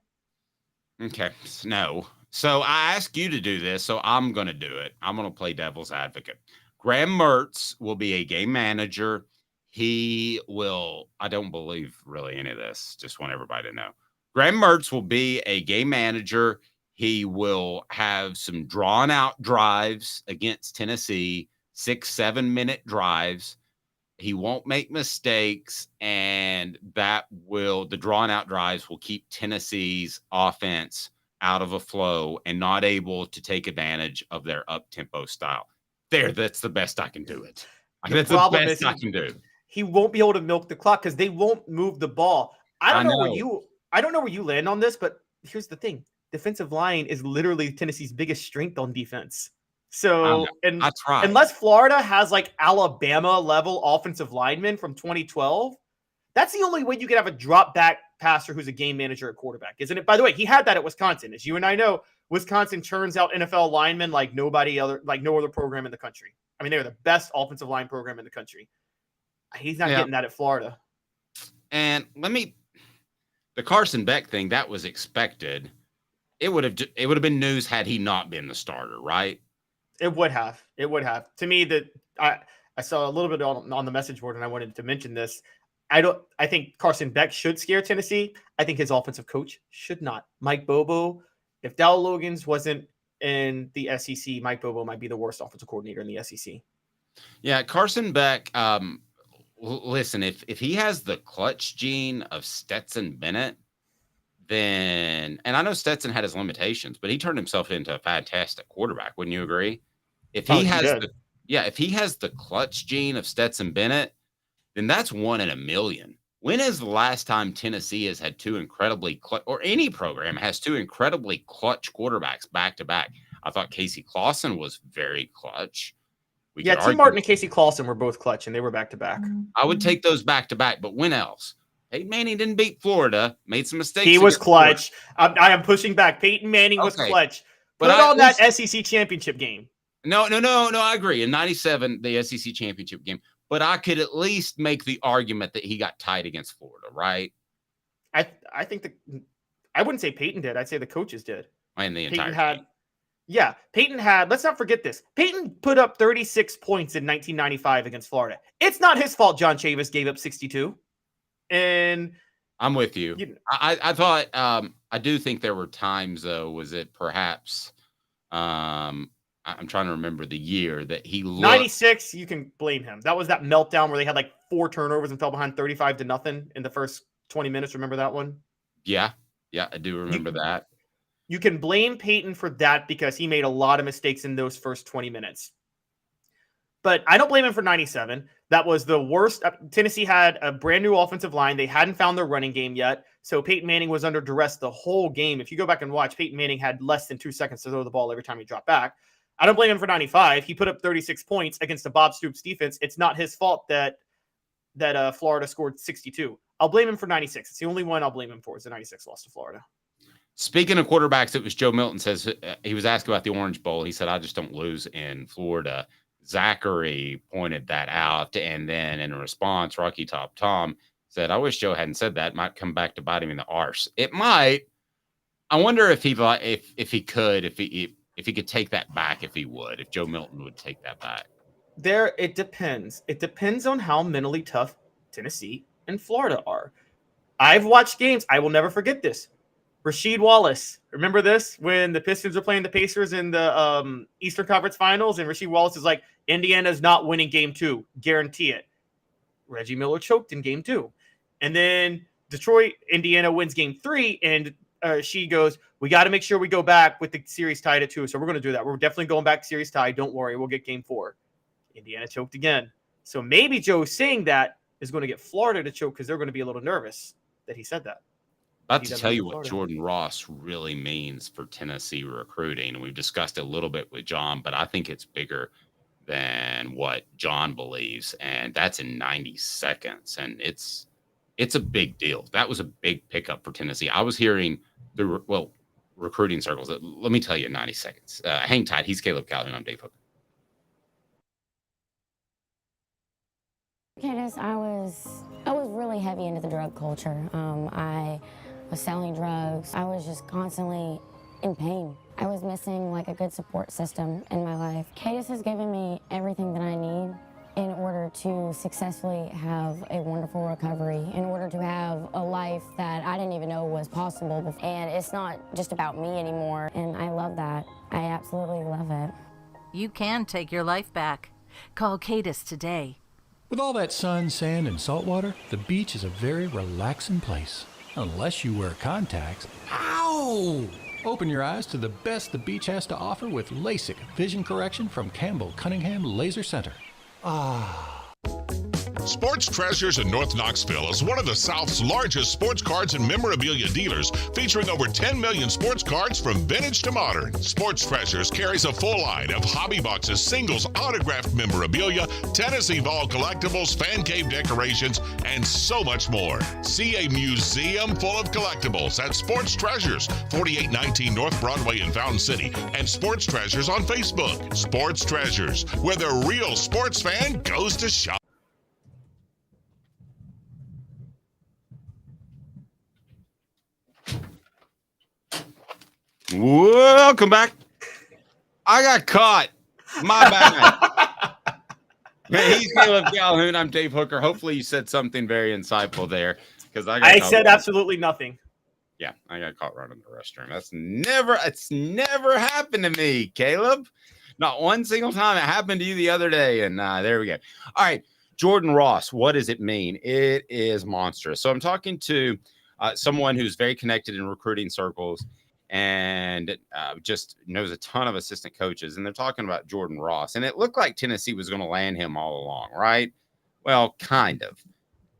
Okay, no. So I ask you to do this, so I'm going to do it. I'm going to play devil's advocate. Graham Mertz will be a game manager. He will, I don't believe really any of this, just want everybody to know. Graham Mertz will be a game manager. He will have some drawn-out drives against Tennessee, 6-7 minute drives. He won't make mistakes, and the drawn out drives will keep Tennessee's offense out of a flow and not able to take advantage of their up tempo style. That's the best I can do it. That's the best I can do. He won't be able to milk the clock because they won't move the ball. I don't know where you land on this, but here's the thing: defensive line is literally Tennessee's biggest strength on defense. So, unless Florida has like Alabama level offensive linemen from 2012, that's the only way you could have a drop back passer who's a game manager at quarterback, isn't it? By the way, he had that at Wisconsin. As you and I know, Wisconsin churns out NFL linemen like no other program in the country. I mean, they're the best offensive line program in the country. He's not getting that at Florida. And the Carson Beck thing, that was expected. It would have been news had he not been the starter, right? It would have. To me, that I saw a little bit on the message board, and I wanted to mention this. I think Carson Beck should scare Tennessee. I think his offensive coach should not. Mike Bobo, if Dow Logans wasn't in the SEC, Mike Bobo might be the worst offensive coordinator in the SEC. Yeah, Carson Beck, listen, if he has the clutch gene of Stetson Bennett, then, and I know Stetson had his limitations, but he turned himself into a fantastic quarterback. Wouldn't you agree? If he has the clutch gene of Stetson Bennett, then that's 1 in a million. When is the last time Tennessee has had two incredibly or any program has two incredibly clutch quarterbacks back to back? I thought Casey Clausen was very clutch. T. Martin and Casey Clausen were both clutch, and they were back to back. I would take those back to back, but when else? Peyton Manning didn't beat Florida, made some mistakes. He was clutch. I am pushing back. Peyton Manning was clutch. Put on that SEC championship game. No. I agree. In 97, the SEC championship game, but I could at least make the argument that he got tied against Florida, right? I think I wouldn't say Peyton did. I'd say the coaches did. And the Peyton entire game. Yeah, Peyton had, let's not forget this. Peyton put up 36 points in 1995 against Florida. It's not his fault John Chavis gave up 62. And I'm with you. I thought, I do think there were times, though, was it perhaps, I'm trying to remember the year that he looked. 96, you can blame him. That was that meltdown where they had like 4 turnovers and fell behind 35-0 in the first 20 minutes. Remember that one? Yeah, I do remember that. You can blame Peyton for that because he made a lot of mistakes in those first 20 minutes. But I don't blame him for 97. That was the worst. Tennessee had a brand new offensive line. They hadn't found their running game yet. So Peyton Manning was under duress the whole game. If you go back and watch, Peyton Manning had less than 2 seconds to throw the ball every time he dropped back. I don't blame him for 95. He put up 36 points against the Bob Stoops defense. It's not his fault that Florida scored 62. I'll blame him for 96. It's the only one I'll blame him for is the 96 loss to Florida. Speaking of quarterbacks, it was Joe Milton says he was asked about the Orange Bowl. He said, I just don't lose in Florida. Zachary pointed that out. And then in response, Rocky Top Tom said, I wish Joe hadn't said that. It might come back to bite him in the arse. It might. I wonder if he could take that back, if Joe Milton would take that back. It depends. It depends on how mentally tough Tennessee and Florida are. I've watched games. I will never forget this. Rasheed Wallace. Remember this? When the Pistons were playing the Pacers in the Eastern Conference Finals, and Rasheed Wallace is like, Indiana's not winning game 2. Guarantee it. Reggie Miller choked in game 2. And then Indiana wins game 3, and she goes, we got to make sure we go back with the series tied at 2. So we're going to do that. We're definitely going back series tied. Don't worry. We'll get game 4. Indiana choked again. So maybe Joe saying that is going to get Florida to choke because they're going to be a little nervous that he said that. About to tell you what Jordan Ross really means for Tennessee recruiting. And we've discussed it a little bit with John, but I think it's bigger than what John believes. And that's in 90 seconds. And it's a big deal. That was a big pickup for Tennessee. I was hearing recruiting circles. Let me tell you in 90 seconds. Hang tight. He's Caleb Calhoun. I'm Dave Hooker. Gators, I was really heavy into the drug culture. I was selling drugs. I was just constantly in pain. I was missing like a good support system in my life. Gators has given me everything that I need in order to successfully have a wonderful recovery, in order to have a life that I didn't even know was possible before. And it's not just about me anymore, and I love that. I absolutely love it. You can take your life back. Call Gators today. With all that sun, sand, and salt water, the beach is a very relaxing place. Unless you wear contacts. Ow! Open your eyes to the best the beach has to offer with LASIK vision correction from Campbell Cunningham Laser Center. Sports Treasures in North Knoxville is one of the South's largest sports cards and memorabilia dealers, featuring over 10 million sports cards from vintage to modern. Sports Treasures carries a full line of hobby boxes, singles, autographed memorabilia, Tennessee Vol collectibles, fan cave decorations, and so much more. See a museum full of collectibles at Sports Treasures, 4819 North Broadway in Fountain City, and Sports Treasures on Facebook. Sports Treasures, where the real sports fan goes to shop. Welcome back. I got caught. My bad. Man, he's Caleb Calhoun. I'm Dave Hooker. Hopefully you said something very insightful there, because I said absolutely nothing. Yeah, I got caught running the restroom. It's never happened to me, Caleb. Not one single time. It happened to you the other day, and there we go. All right, Jordan Ross. What does it mean? It is monstrous. So I'm talking to someone who's very connected in recruiting circles and just knows a ton of assistant coaches, and they're talking about Jordan Ross. And it looked like Tennessee was going to land him all along, right? Well, kind of.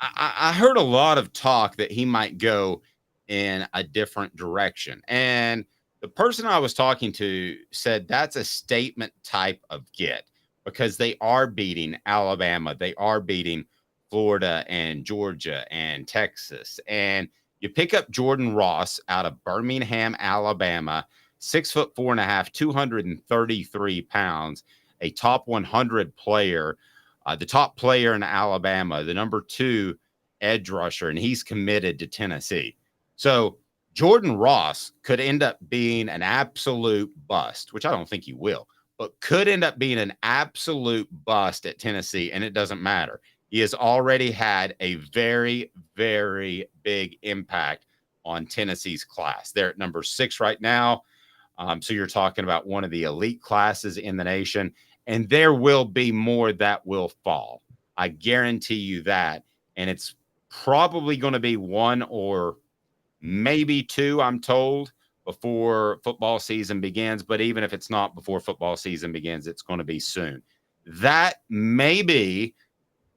I heard a lot of talk that he might go in a different direction. And the person I was talking to said that's a statement type of get, because they are beating Alabama. They are beating Florida and Georgia and Texas. And you pick up Jordan Ross out of Birmingham, Alabama, 6'4.5", 233 pounds, a top 100 player, the top player in Alabama, the number 2 edge rusher, and he's committed to Tennessee. So Jordan Ross could end up being an absolute bust, which I don't think he will, but could end up being an absolute bust at Tennessee, and it doesn't matter. He has already had a very, very big impact on Tennessee's class. They're at number 6 right now. So you're talking about one of the elite classes in the nation, and there will be more that will fall. I guarantee you that. And it's probably going to be 1 or maybe 2, I'm told, before football season begins. But even if it's not before football season begins, it's going to be soon. That may be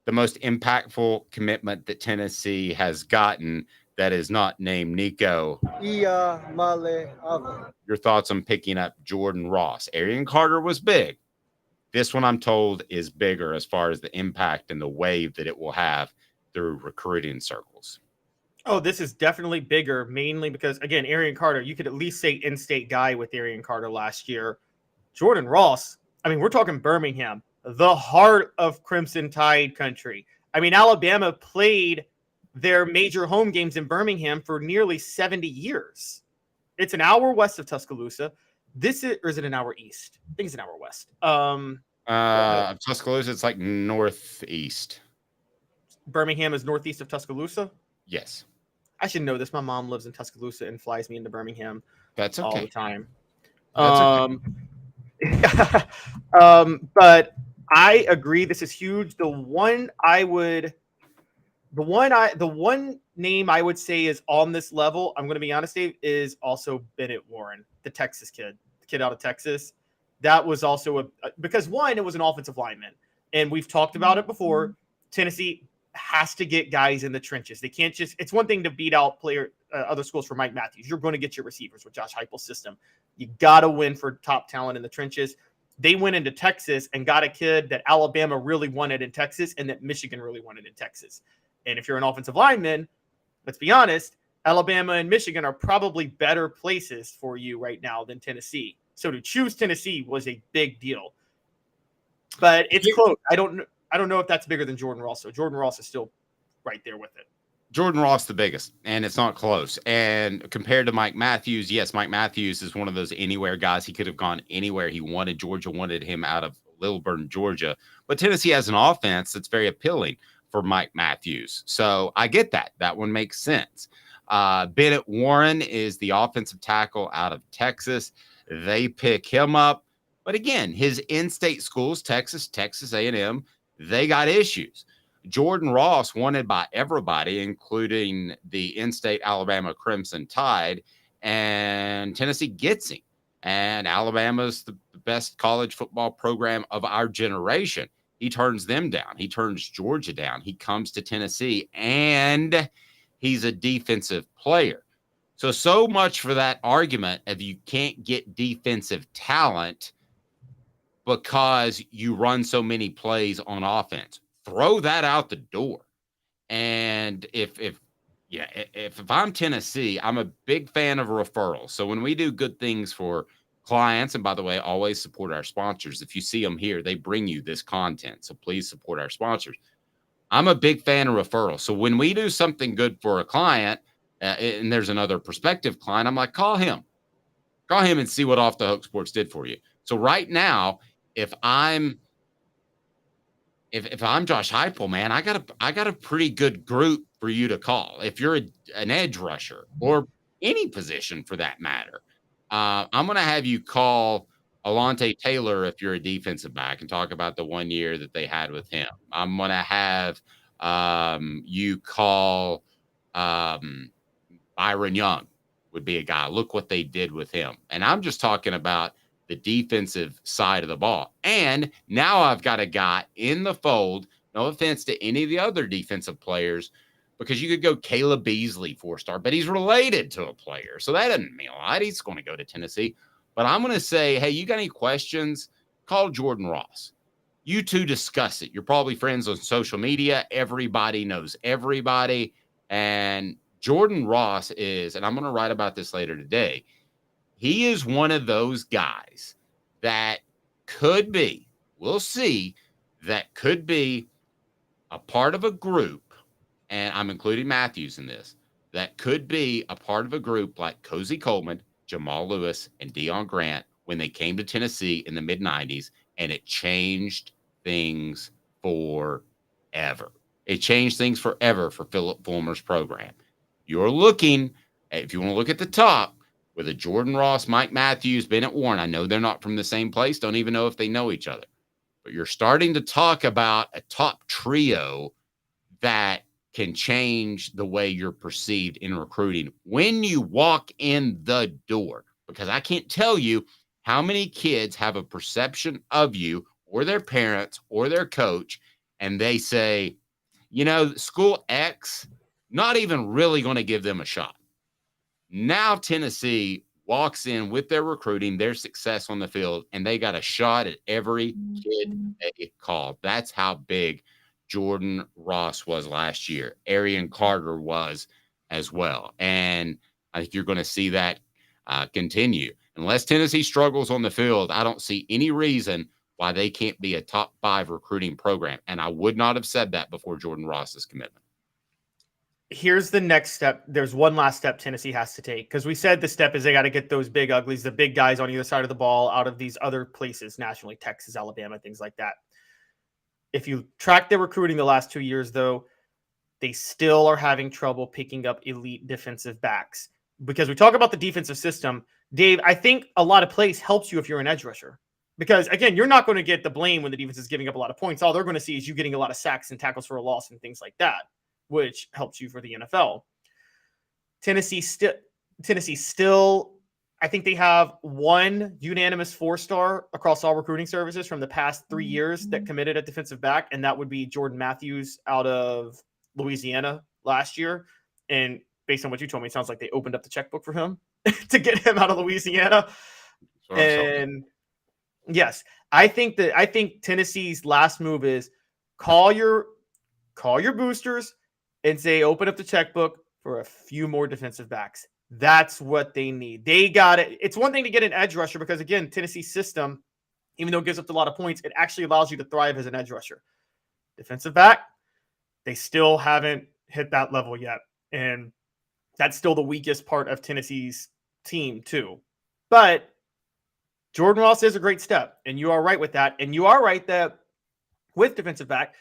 the most impactful commitment that Tennessee has gotten that is not named Nico. Your thoughts on picking up Jordan Ross? Arian Carter was big. This one, I'm told, is bigger as far as the impact and the wave that it will have through recruiting circles. Oh, this is definitely bigger, mainly because, again, Arian Carter, you could at least say in-state guy with Arian Carter last year. Jordan Ross, I mean, we're talking Birmingham, the heart of Crimson Tide country. I mean, Alabama played their major home games in Birmingham for nearly 70 years. It's an hour west of Tuscaloosa. Or is it an hour east? I think it's an hour west. Tuscaloosa, it's like northeast. Birmingham is northeast of Tuscaloosa? Yes. I should know this. My mom lives in Tuscaloosa and flies me into Birmingham That's okay. all the time. That's okay. But I agree. This is huge. The one name I would say is on this level, I'm going to be honest, Dave, is also Bennett Warren, the Texas kid, the kid out of Texas. That was also because it was an offensive lineman, and we've talked about it before. Tennessee has to get guys in the trenches. They can't it's one thing to beat out other schools for Mike Matthews. You're going to get your receivers with Josh Heupel's system. You got to win for top talent in the trenches. They went into Texas and got a kid that Alabama really wanted in Texas and that Michigan really wanted in Texas. And if you're an offensive lineman, let's be honest, Alabama and Michigan are probably better places for you right now than Tennessee. So to choose Tennessee was a big deal. But it's close. I don't know if that's bigger than Jordan Ross. So Jordan Ross is still right there with it. Jordan Ross, the biggest, and it's not close. And compared to Mike Matthews, yes, Mike Matthews is one of those anywhere guys. He could have gone anywhere he wanted. Georgia wanted him out of Lilburn, Georgia. But Tennessee has an offense that's very appealing for Mike Matthews. So I get that. That one makes sense. Bennett Warren is the offensive tackle out of Texas. They pick him up. But again, his in-state schools, Texas A&M, they got issues. Jordan Ross wanted by everybody, including the in-state Alabama Crimson Tide, and Tennessee gets him. And Alabama's the best college football program of our generation. He turns them down. He turns Georgia down. He comes to Tennessee, and he's a defensive player. So much for that argument of you can't get defensive talent because you run so many plays on offense. Throw that out the door. And if I'm Tennessee, I'm a big fan of referrals. So when we do good things for clients, and by the way, always support our sponsors. If you see them here, they bring you this content. So please support our sponsors. I'm a big fan of referrals. So when we do something good for a client, and there's another prospective client, I'm like, call him and see what Off the Hook Sports did for you. So right now, if I'm Josh Heupel, man, I got a pretty good group for you to call. If you're an edge rusher or any position for that matter, I'm going to have you call Alontae Taylor if you're a defensive back and talk about the 1 year that they had with him. I'm going to have you call Byron Young would be a guy. Look what they did with him. And I'm just talking about the defensive side of the ball. And now I've got a guy in the fold, no offense to any of the other defensive players, because you could go Caleb Beasley, 4-star, but he's related to a player. So that doesn't mean a lot. He's going to go to Tennessee. But I'm going to say, hey, you got any questions? Call Jordan Ross. You two discuss it. You're probably friends on social media. Everybody knows everybody. And Jordan Ross is, and I'm going to write about this later today, he is one of those guys that could be, we'll see, that could be a part of a group, and I'm including Matthews in this, that could be a part of a group like Cozy Coleman, Jamal Lewis, and Deion Grant when they came to Tennessee in the mid-90s, and it changed things forever. It changed things forever for Philip Fulmer's program. You're looking, if you want to look at the top, with a Jordan Ross, Mike Matthews, Bennett Warren. I know they're not from the same place. Don't even know if they know each other. But you're starting to talk about a top trio that can change the way you're perceived in recruiting when you walk in the door. Because I can't tell you how many kids have a perception of you or their parents or their coach, and they say, you know, school X, not even really going to give them a shot. Now Tennessee walks in with their recruiting, their success on the field, and they got a shot at every kid they called. That's how big Jordan Ross was last year. Arian Carter was as well. And I think you're going to see that continue. Unless Tennessee struggles on the field, I don't see any reason why they can't be a top 5 recruiting program. And I would not have said that before Jordan Ross's commitment. Here's the next step. There's one last step Tennessee has to take, because we said the step is they got to get those big uglies, the big guys on either side of the ball out of these other places nationally, Texas, Alabama, things like that. If you track their recruiting the last 2 years, though, they still are having trouble picking up elite defensive backs. Because we talk about the defensive system, Dave, I think a lot of plays helps you if you're an edge rusher. Because, again, you're not going to get the blame when the defense is giving up a lot of points. All they're going to see is you getting a lot of sacks and tackles for a loss and things like that, which helps you for the NFL. Tennessee still, I think they have one unanimous 4-star across all recruiting services from the past 3 years that committed at defensive back, and that would be Jordan Matthews out of Louisiana last year. And based on what you told me, it sounds like they opened up the checkbook for him to get him out of Louisiana. And yes, I think Tennessee's last move is call your boosters and say, open up the checkbook for a few more defensive backs. That's what they need. They got it. It's one thing to get an edge rusher because, again, Tennessee's system, even though it gives up a lot of points, it actually allows you to thrive as an edge rusher. Defensive back, they still haven't hit that level yet. And that's still the weakest part of Tennessee's team, too. But Jordan Ross is a great step, and you are right with that. And you are right that with defensive back,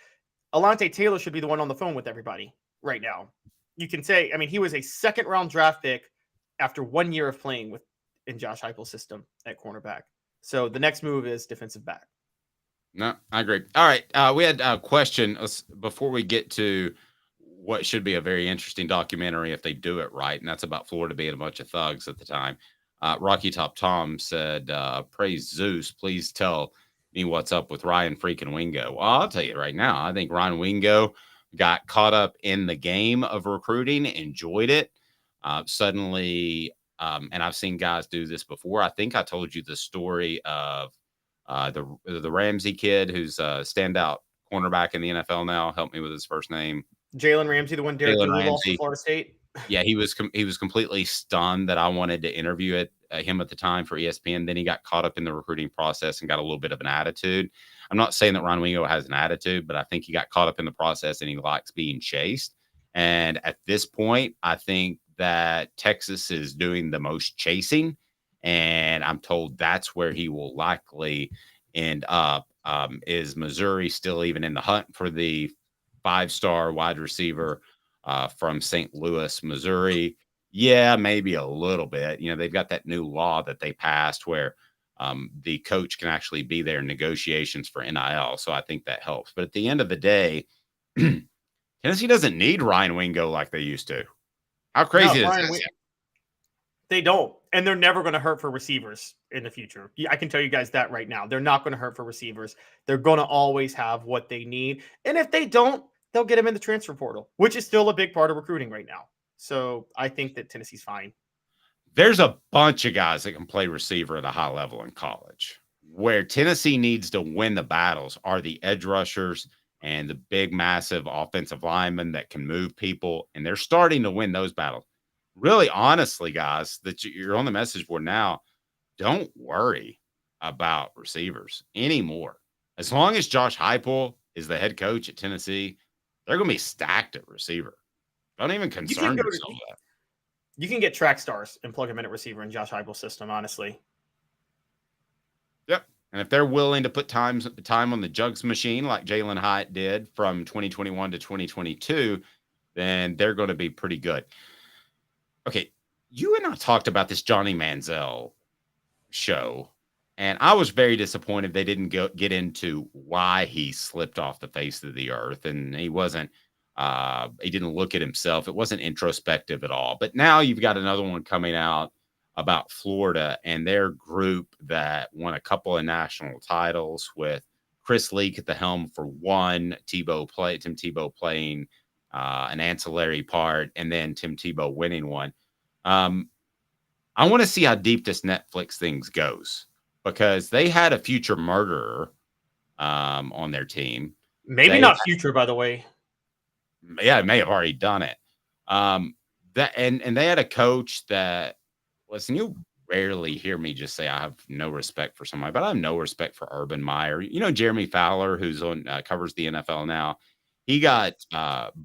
Alontae Taylor should be the one on the phone with everybody right now. You can say, I mean, he was a second-round draft pick after 1 year of playing in Josh Heupel's system at cornerback. So the next move is defensive back. No, I agree. All right. We had a question before we get to what should be a very interesting documentary if they do it right, and that's about Florida being a bunch of thugs at the time. Rocky Top Tom said, praise Zeus, please tell me what's up with Ryan freaking Wingo. Well, I'll tell you right now, I think Ryan Wingo got caught up in the game of recruiting, enjoyed it. Suddenly, and I've seen guys do this before. I think I told you the story of the Ramsey kid who's a standout cornerback in the NFL now. Help me with his first name. Jalen Ramsey, the one Derek Dooley lost to Florida State. Yeah, he was completely stunned that I wanted to interview him at the time for ESPN. Then he got caught up in the recruiting process and got a little bit of an attitude. I'm not saying that Ron Wingo has an attitude, but I think he got caught up in the process and he likes being chased. And at this point, I think that Texas is doing the most chasing, and I'm told that's where he will likely end up. Is Missouri still even in the hunt for the 5-star wide receiver from St. Louis, Missouri? Yeah, maybe a little bit. You know, they've got that new law that they passed where the coach can actually be there in negotiations for NIL. So I think that helps. But at the end of the day, Tennessee doesn't need Ryan Wingo like they used to. How crazy is this? They don't. And they're never going to hurt for receivers in the future. I can tell you guys that right now. They're not going to hurt for receivers. They're going to always have what they need. And if they don't, they'll get them in the transfer portal, which is still a big part of recruiting right now. So I think that Tennessee's fine. There's a bunch of guys that can play receiver at a high level in college. Where Tennessee needs to win the battles are the edge rushers and the big, massive offensive linemen that can move people. And they're starting to win those battles. Really, honestly, guys, that you're on the message board now, don't worry about receivers anymore. As long as Josh Heupel is the head coach at Tennessee, they're going to be stacked at receiver. Don't even concern yourself with that. You can get track stars and plug them in at receiver in Josh Heupel's system, honestly. Yep. And if they're willing to put time on the jugs machine like Jalen Hyatt did from 2021 to 2022, then they're going to be pretty good. Okay, you and I talked about this Johnny Manziel show, and I was very disappointed they didn't get into why he slipped off the face of the earth, and he didn't look at himself. It wasn't introspective at all. But now you've got another one coming out about Florida and their group that won a couple of national titles with Chris Leak at the helm for one, Tim Tebow playing an ancillary part, and then Tim Tebow winning one. I want to see how deep this Netflix thing goes, because they had a future murderer on their team. Maybe not future, by the way. Yeah, it may have already done it. And they had a coach that, listen, you rarely hear me just say I have no respect for somebody, but I have no respect for Urban Meyer. You know, Jeremy Fowler, who's on covers the NFL now, he got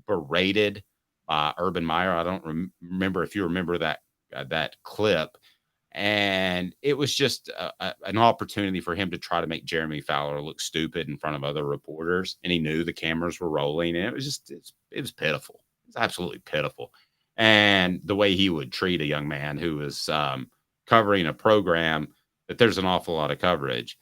berated by Urban Meyer. I don't remember if you remember that clip. And it was just an opportunity for him to try to make Jeremy Fowler look stupid in front of other reporters. And he knew the cameras were rolling, and it was pitiful. It was absolutely pitiful. And the way he would treat a young man who was covering a program that there's an awful lot of coverage.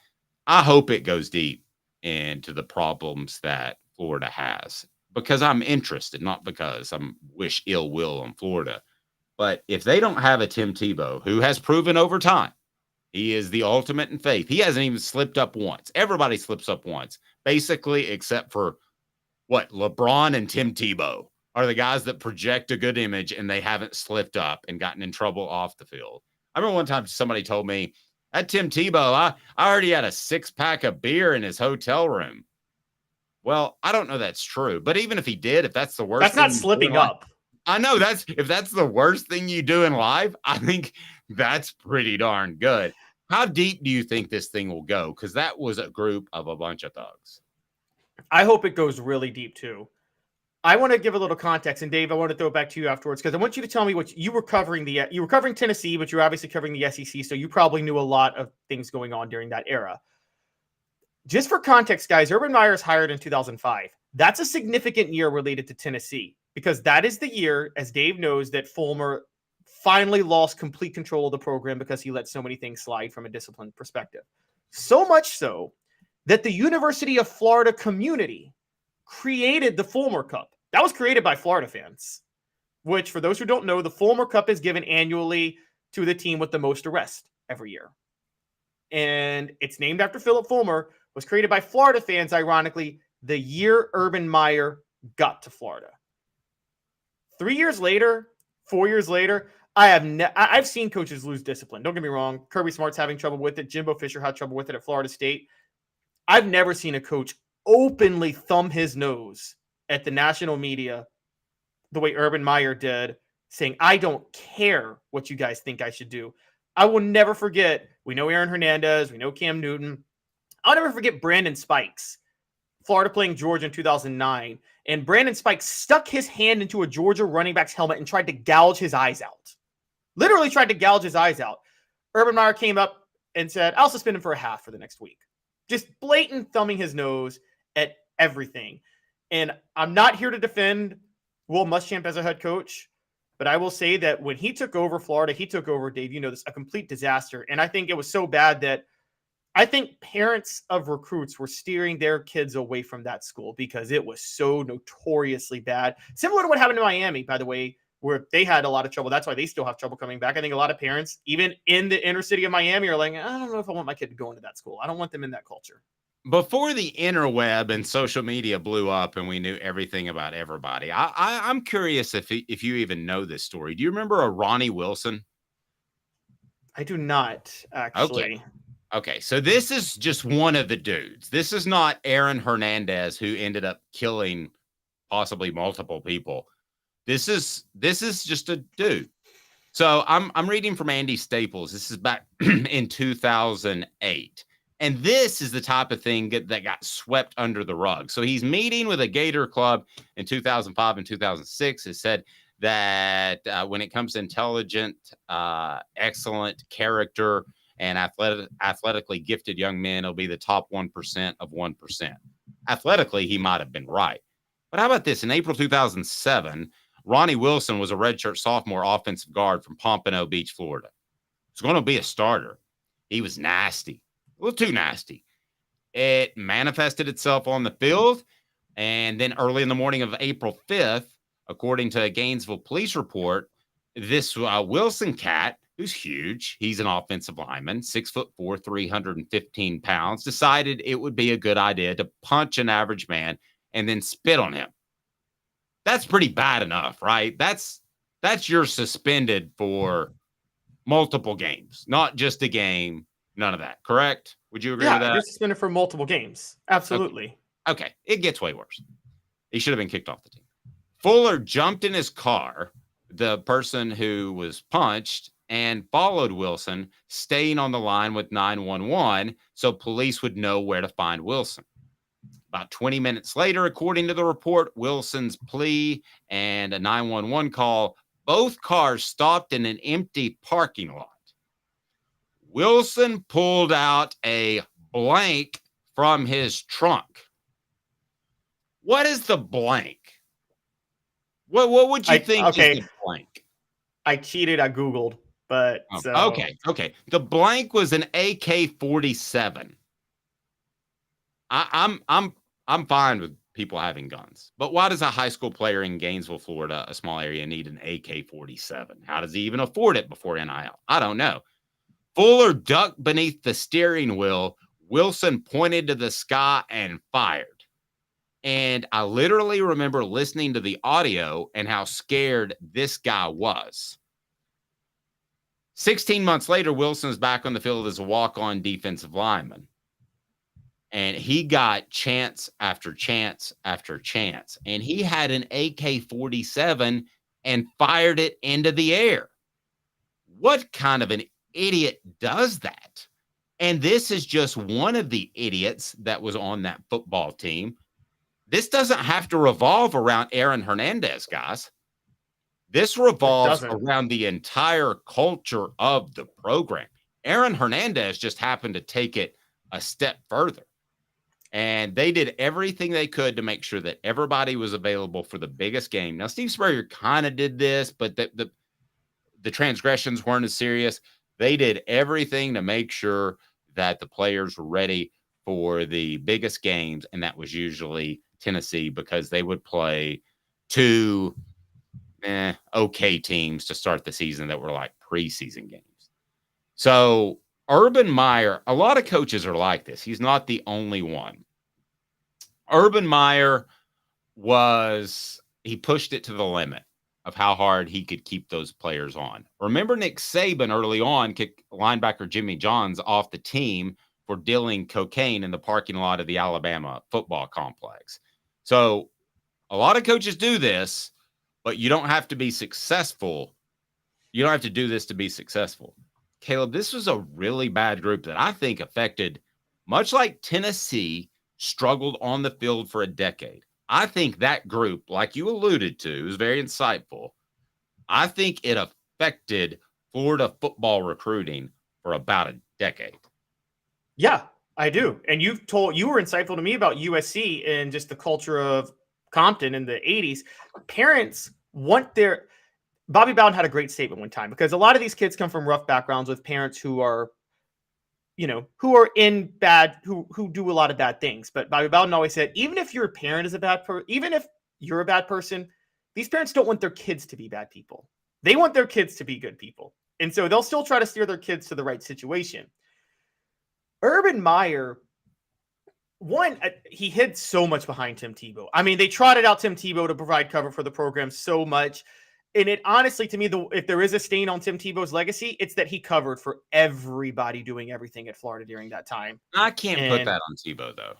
I hope it goes deep into the problems that Florida has, because I'm interested, not because I'm wish ill will on Florida. But if they don't have a Tim Tebow, who has proven over time, he is the ultimate in faith. He hasn't even slipped up once. Everybody slips up once, basically, except for LeBron and Tim Tebow are the guys that project a good image, and they haven't slipped up and gotten in trouble off the field. I remember one time somebody told me, that Tim Tebow, I already had a 6-pack of beer in his hotel room. Well, I don't know that's true, but even if he did, if that's the worst, that's not slipping up. I know if that's the worst thing you do in life, I think that's pretty darn good. How deep do you think this thing will go? Because that was a group of a bunch of thugs. I hope it goes really deep too. I want to give a little context, and Dave, I want to throw it back to you afterwards, because I want you to tell me what you were covering. You were covering Tennessee, but you're obviously covering the SEC, so you probably knew a lot of things going on during that era. Just for context, guys, Urban Meyer is hired in 2005. That's a significant year related to Tennessee, because that is the year, as Dave knows, that Fulmer finally lost complete control of the program because he let so many things slide from a discipline perspective. So much so that the University of Florida community created the Fulmer Cup. That was created by Florida fans, which, for those who don't know, the Fulmer Cup is given annually to the team with the most arrests every year. And it's named after Philip Fulmer, was created by Florida fans, ironically, the year Urban Meyer got to Florida. 3 years later, 4 years later, I've seen coaches lose discipline. Don't get me wrong. Kirby Smart's having trouble with it. Jimbo Fisher had trouble with it at Florida State. I've never seen a coach openly thumb his nose at the national media the way Urban Meyer did, saying, I don't care what you guys think I should do. I will never forget, we know Aaron Hernandez, we know Cam Newton. I'll never forget Brandon Spikes, Florida playing Georgia in 2009. And Brandon Spikes stuck his hand into a Georgia running back's helmet and tried to gouge his eyes out. Literally tried to gouge his eyes out. Urban Meyer came up and said, I'll suspend him for a half for the next week. Just blatant thumbing his nose at everything. And I'm not here to defend Will Muschamp as a head coach, but I will say that when he took over Florida, he took over, Dave, you know, this a complete disaster. And I think it was so bad that I think parents of recruits were steering their kids away from that school because it was so notoriously bad. Similar to what happened in Miami, by the way, where they had a lot of trouble. That's why they still have trouble coming back. I think a lot of parents, even in the inner city of Miami, are like, I don't know if I want my kid to go into that school. I don't want them in that culture. Before the interweb and social media blew up and we knew everything about everybody, I'm curious if you even know this story. Do you remember a Ronnie Wilson? I do not, actually. Okay, so this is just one of the dudes. This is not Aaron Hernandez, who ended up killing possibly multiple people. This is just a dude. So I'm reading from Andy Staples. This is back in 2008. And this is the type of thing that got swept under the rug. So he's meeting with a Gator club in 2005 and 2006. It said that when it comes to intelligent, excellent character, and athletically gifted young men, it'll be the top 1% of 1%. Athletically, he might have been right. But how about this? In April 2007, Ronnie Wilson was a redshirt sophomore offensive guard from Pompano Beach, Florida. He was going to be a starter. He was nasty, a little too nasty. It manifested itself on the field. And then early in the morning of April 5th, according to a Gainesville police report, this Wilson cat, who's huge, he's an offensive lineman, 6'4", 315 pounds, decided it would be a good idea to punch an average man and then spit on him. That's pretty bad enough, right? That's you're suspended for multiple games, not just a game, none of that, correct? Would you agree with that? You're suspended for multiple games. Absolutely. Okay, it gets way worse. He should have been kicked off the team. Fuller jumped in his car, the person who was punched, and followed Wilson, staying on the line with 911 so police would know where to find Wilson. About 20 minutes later, according to the report, Wilson's plea and a 911 call, both cars stopped in an empty parking lot. Wilson pulled out a blank from his trunk. What is the blank? What would you think is the blank? I cheated. I Googled, but okay. The blank was an AK-47. I'm fine with people having guns, but why does a high school player in Gainesville, Florida, a small area, need an AK-47? How does he even afford it before NIL? I don't know. Fuller ducked beneath the steering wheel. Wilson pointed to the sky and fired. And I literally remember listening to the audio and how scared this guy was. 16 months later, Wilson's back on the field as a walk-on defensive lineman. And he got chance after chance after chance. And he had an AK-47 and fired it into the air. What kind of an idiot does that? And this is just one of the idiots that was on that football team. This doesn't have to revolve around Aaron Hernandez, guys. This revolves around the entire culture of the program. Aaron Hernandez just happened to take it a step further. And they did everything they could to make sure that everybody was available for the biggest game. Now, Steve Spurrier kind of did this, but the transgressions weren't as serious. They did everything to make sure that the players were ready for the biggest games, and that was usually Tennessee, because they would play two okay teams to start the season that were like preseason games. So Urban Meyer, a lot of coaches are like this. He's not the only one. Urban Meyer he pushed it to the limit of how hard he could keep those players on. Remember Nick Saban early on kicked linebacker Jimmy Johns off the team for dealing cocaine in the parking lot of the Alabama football complex. So a lot of coaches do this, but you don't have to be successful. You don't have to do this to be successful. Caleb, this was a really bad group that I think affected, much like Tennessee struggled on the field for a decade. I think that group, like you alluded to, is very insightful. I think it affected Florida football recruiting for about a decade. Yeah, I do. And you were insightful to me about USC and just the culture of Compton in the 80s. Parents want Bobby Bowden had a great statement one time, because a lot of these kids come from rough backgrounds with parents who are, who do a lot of bad things. But Bobby Bowden always said, even if your parent is even if you're a bad person, these parents don't want their kids to be bad people. They want their kids to be good people. And so they'll still try to steer their kids to the right situation. Urban Meyer, he hid so much behind Tim Tebow. I mean, they trotted out Tim Tebow to provide cover for the program so much. And it honestly, to me, if there is a stain on Tim Tebow's legacy, it's that he covered for everybody doing everything at Florida during that time. I can't put that on Tebow, though.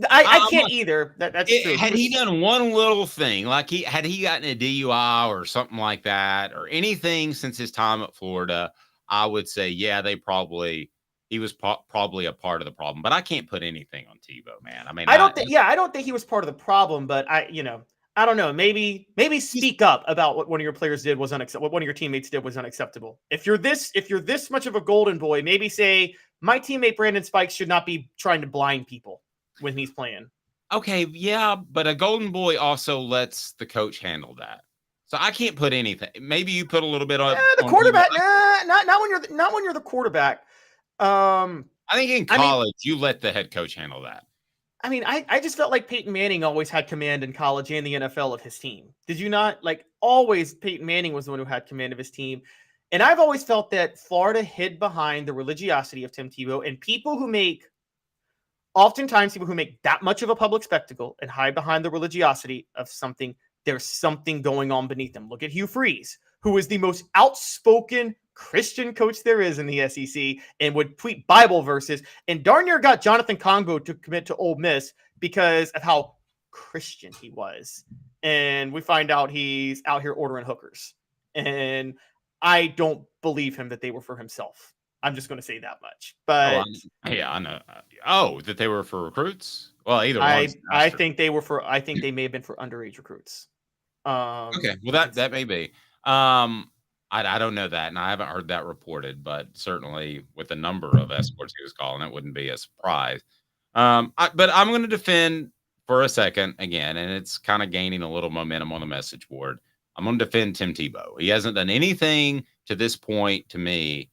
I can't either. That's true. Had he done one little thing, like had he gotten a DUI or something like that, or anything since his time at Florida, I would say, yeah, he was probably a part of the problem. But I can't put anything on Tebow, man. I mean, I don't think he was part of the problem, but I don't know. Maybe speak up about what one of your players did was unacceptable. What one of your teammates did was unacceptable. If you're this much of a golden boy, maybe say my teammate Brandon Spikes should not be trying to blind people when he's playing. Okay, yeah, but a golden boy also lets the coach handle that. So I can't put anything. Maybe you put a little bit on the quarterback. Not when you're the quarterback. I think in college you let the head coach handle that. I mean, I just felt like Peyton Manning always had command in college and the NFL of his team. Did you not? Like, always Peyton Manning was the one who had command of his team. And I've always felt that Florida hid behind the religiosity of Tim Tebow, and oftentimes people who make that much of a public spectacle and hide behind the religiosity of something, there's something going on beneath them. Look at Hugh Freeze, who is the most outspoken Christian coach there is in the SEC and would tweet Bible verses, and darn near got Jonathan Congo to commit to Ole Miss because of how Christian he was. And we find out he's out here ordering hookers. And I don't believe him that they were for himself. I'm just going to say that much. But I know. Oh, that they were for recruits? Well, either one. I think they may have been for underage recruits. Okay. Well, that may be. I don't know that, and I haven't heard that reported, but certainly with the number of escorts he was calling, it wouldn't be a surprise. But I'm going to defend for a second again, and it's kind of gaining a little momentum on the message board. I'm going to defend Tim Tebow. He hasn't done anything to this point to me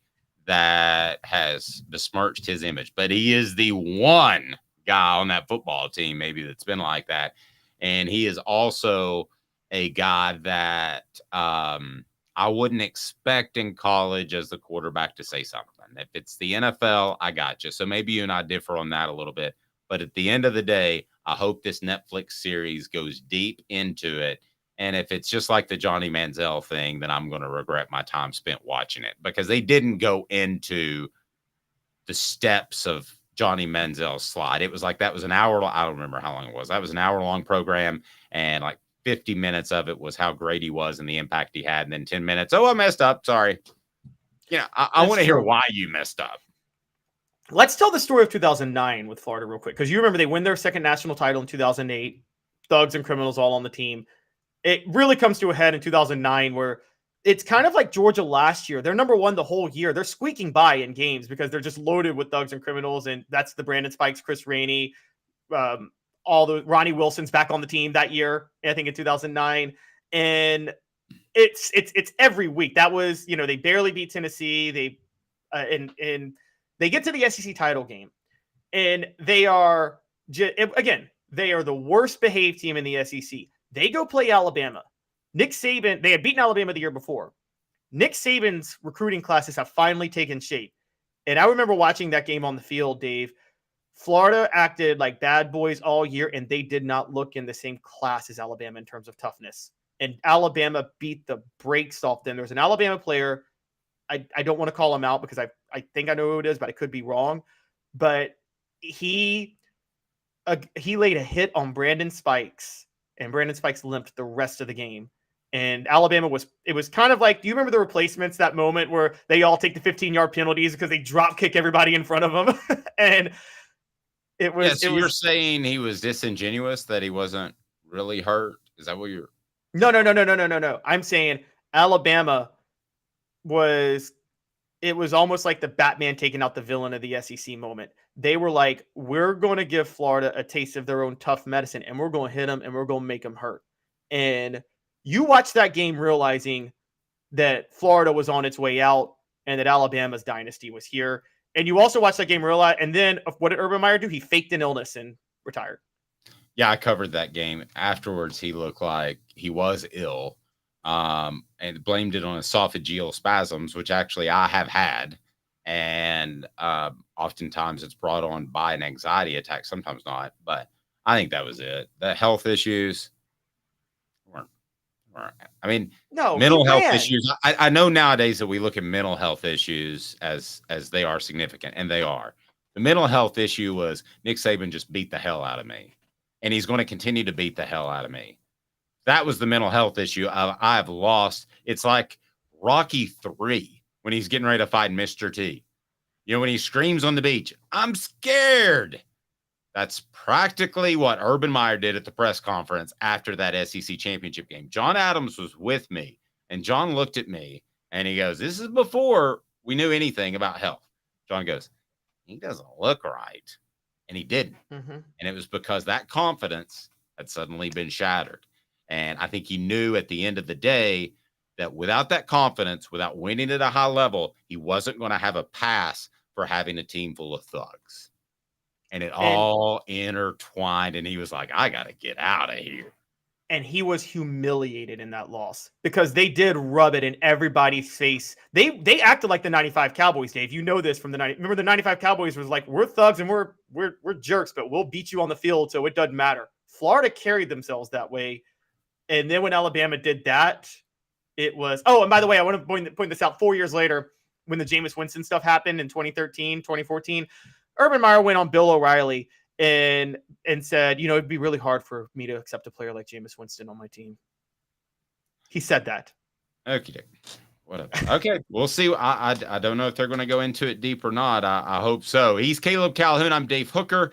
that has besmirched his image, but he is the one guy on that football team maybe that's been like that. And he is also a guy that I wouldn't expect in college as the quarterback to say something. If it's the NFL, I got you. So maybe you and I differ on that a little bit. But at the end of the day, I hope this Netflix series goes deep into it. And if it's just like the Johnny Manziel thing, then I'm going to regret my time spent watching it, because they didn't go into the steps of Johnny Manziel's slide. It was like that was an hour. I don't remember how long it was. That was an hour-long program, and like 50 minutes of it was how great he was and the impact he had. And then 10 minutes, oh, I messed up. Sorry. I want to hear why you messed up. Let's tell the story of 2009 with Florida real quick, because you remember they win their second national title in 2008. Thugs and criminals all on the team. It really comes to a head in 2009 where it's kind of like Georgia last year. They're number one the whole year. They're squeaking by in games because they're just loaded with thugs and criminals. And that's the Brandon Spikes, Chris Rainey, all the Ronnie Wilson's back on the team that year, I think in 2009. And it's every week. That was, they barely beat Tennessee. They get to the SEC title game, and they are they are the worst behaved team in the SEC. They go play Alabama. Nick Saban, they had beaten Alabama the year before. Nick Saban's recruiting classes have finally taken shape. And I remember watching that game on the field, Dave. Florida acted like bad boys all year, and they did not look in the same class as Alabama in terms of toughness. And Alabama beat the brakes off them. There's an Alabama player. I don't want to call him out because I think I know who it is, but I could be wrong. But he laid a hit on Brandon Spikes, and Brandon Spikes limped the rest of the game. And Alabama was kind of like, do you remember the replacements, that moment where they all take the 15-yard penalties because they drop kick everybody in front of them? And it was. Yeah, so you're saying he was disingenuous, that he wasn't really hurt? Is that what you're? No. I'm saying Alabama it was almost like the Batman taking out the villain of the SEC moment. They were like, we're going to give Florida a taste of their own tough medicine, and we're going to hit them, and we're going to make them hurt. And you watch that game realizing that Florida was on its way out and that Alabama's dynasty was here. And you also watch that game realize, and then what did Urban Meyer do? He faked an illness and retired. Yeah, I covered that game. Afterwards, he looked like he was ill. And blamed it on esophageal spasms, which actually I have had. And oftentimes it's brought on by an anxiety attack, sometimes not. But I think that was it. The health issues weren't mental health issues. I know nowadays that we look at mental health issues as they are significant, and they are. The mental health issue was Nick Saban just beat the hell out of me, and he's going to continue to beat the hell out of me. That was the mental health issue. I've lost. It's like Rocky 3 when he's getting ready to fight Mr. T. You know, when he screams on the beach, I'm scared. That's practically what Urban Meyer did at the press conference after that SEC championship game. John Adams was with me, and John looked at me, and he goes, this is before we knew anything about health. John goes, he doesn't look right. And he didn't. Mm-hmm. And it was because that confidence had suddenly been shattered. And I think he knew at the end of the day that without that confidence, without winning at a high level, he wasn't going to have a pass for having a team full of thugs. And it all intertwined. And he was like, I got to get out of here. And he was humiliated in that loss because they did rub it in everybody's face. They acted like the 95 Cowboys, Dave. You know this from the 90. Remember the 95 Cowboys was like, we're thugs and we're jerks, but we'll beat you on the field, so it doesn't matter. Florida carried themselves that way. And then when Alabama did that, it was, oh, and by the way, I want to point this out 4 years later when the Jameis Winston stuff happened in 2013, 2014, Urban Meyer went on Bill O'Reilly and said, you know, it'd be really hard for me to accept a player like Jameis Winston on my team. He said that. Okay. Whatever. Okay. We'll see. I don't know if they're going to go into it deep or not. I hope so. He's Caleb Calhoun. I'm Dave Hooker.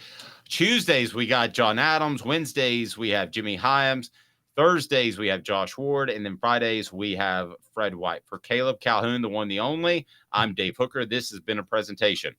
Tuesdays, we got John Adams. Wednesdays, we have Jimmy Hyams. Thursdays, we have Josh Ward. And then Fridays, we have Fred White. For Caleb Calhoun, the one, the only, I'm Dave Hooker. This has been a presentation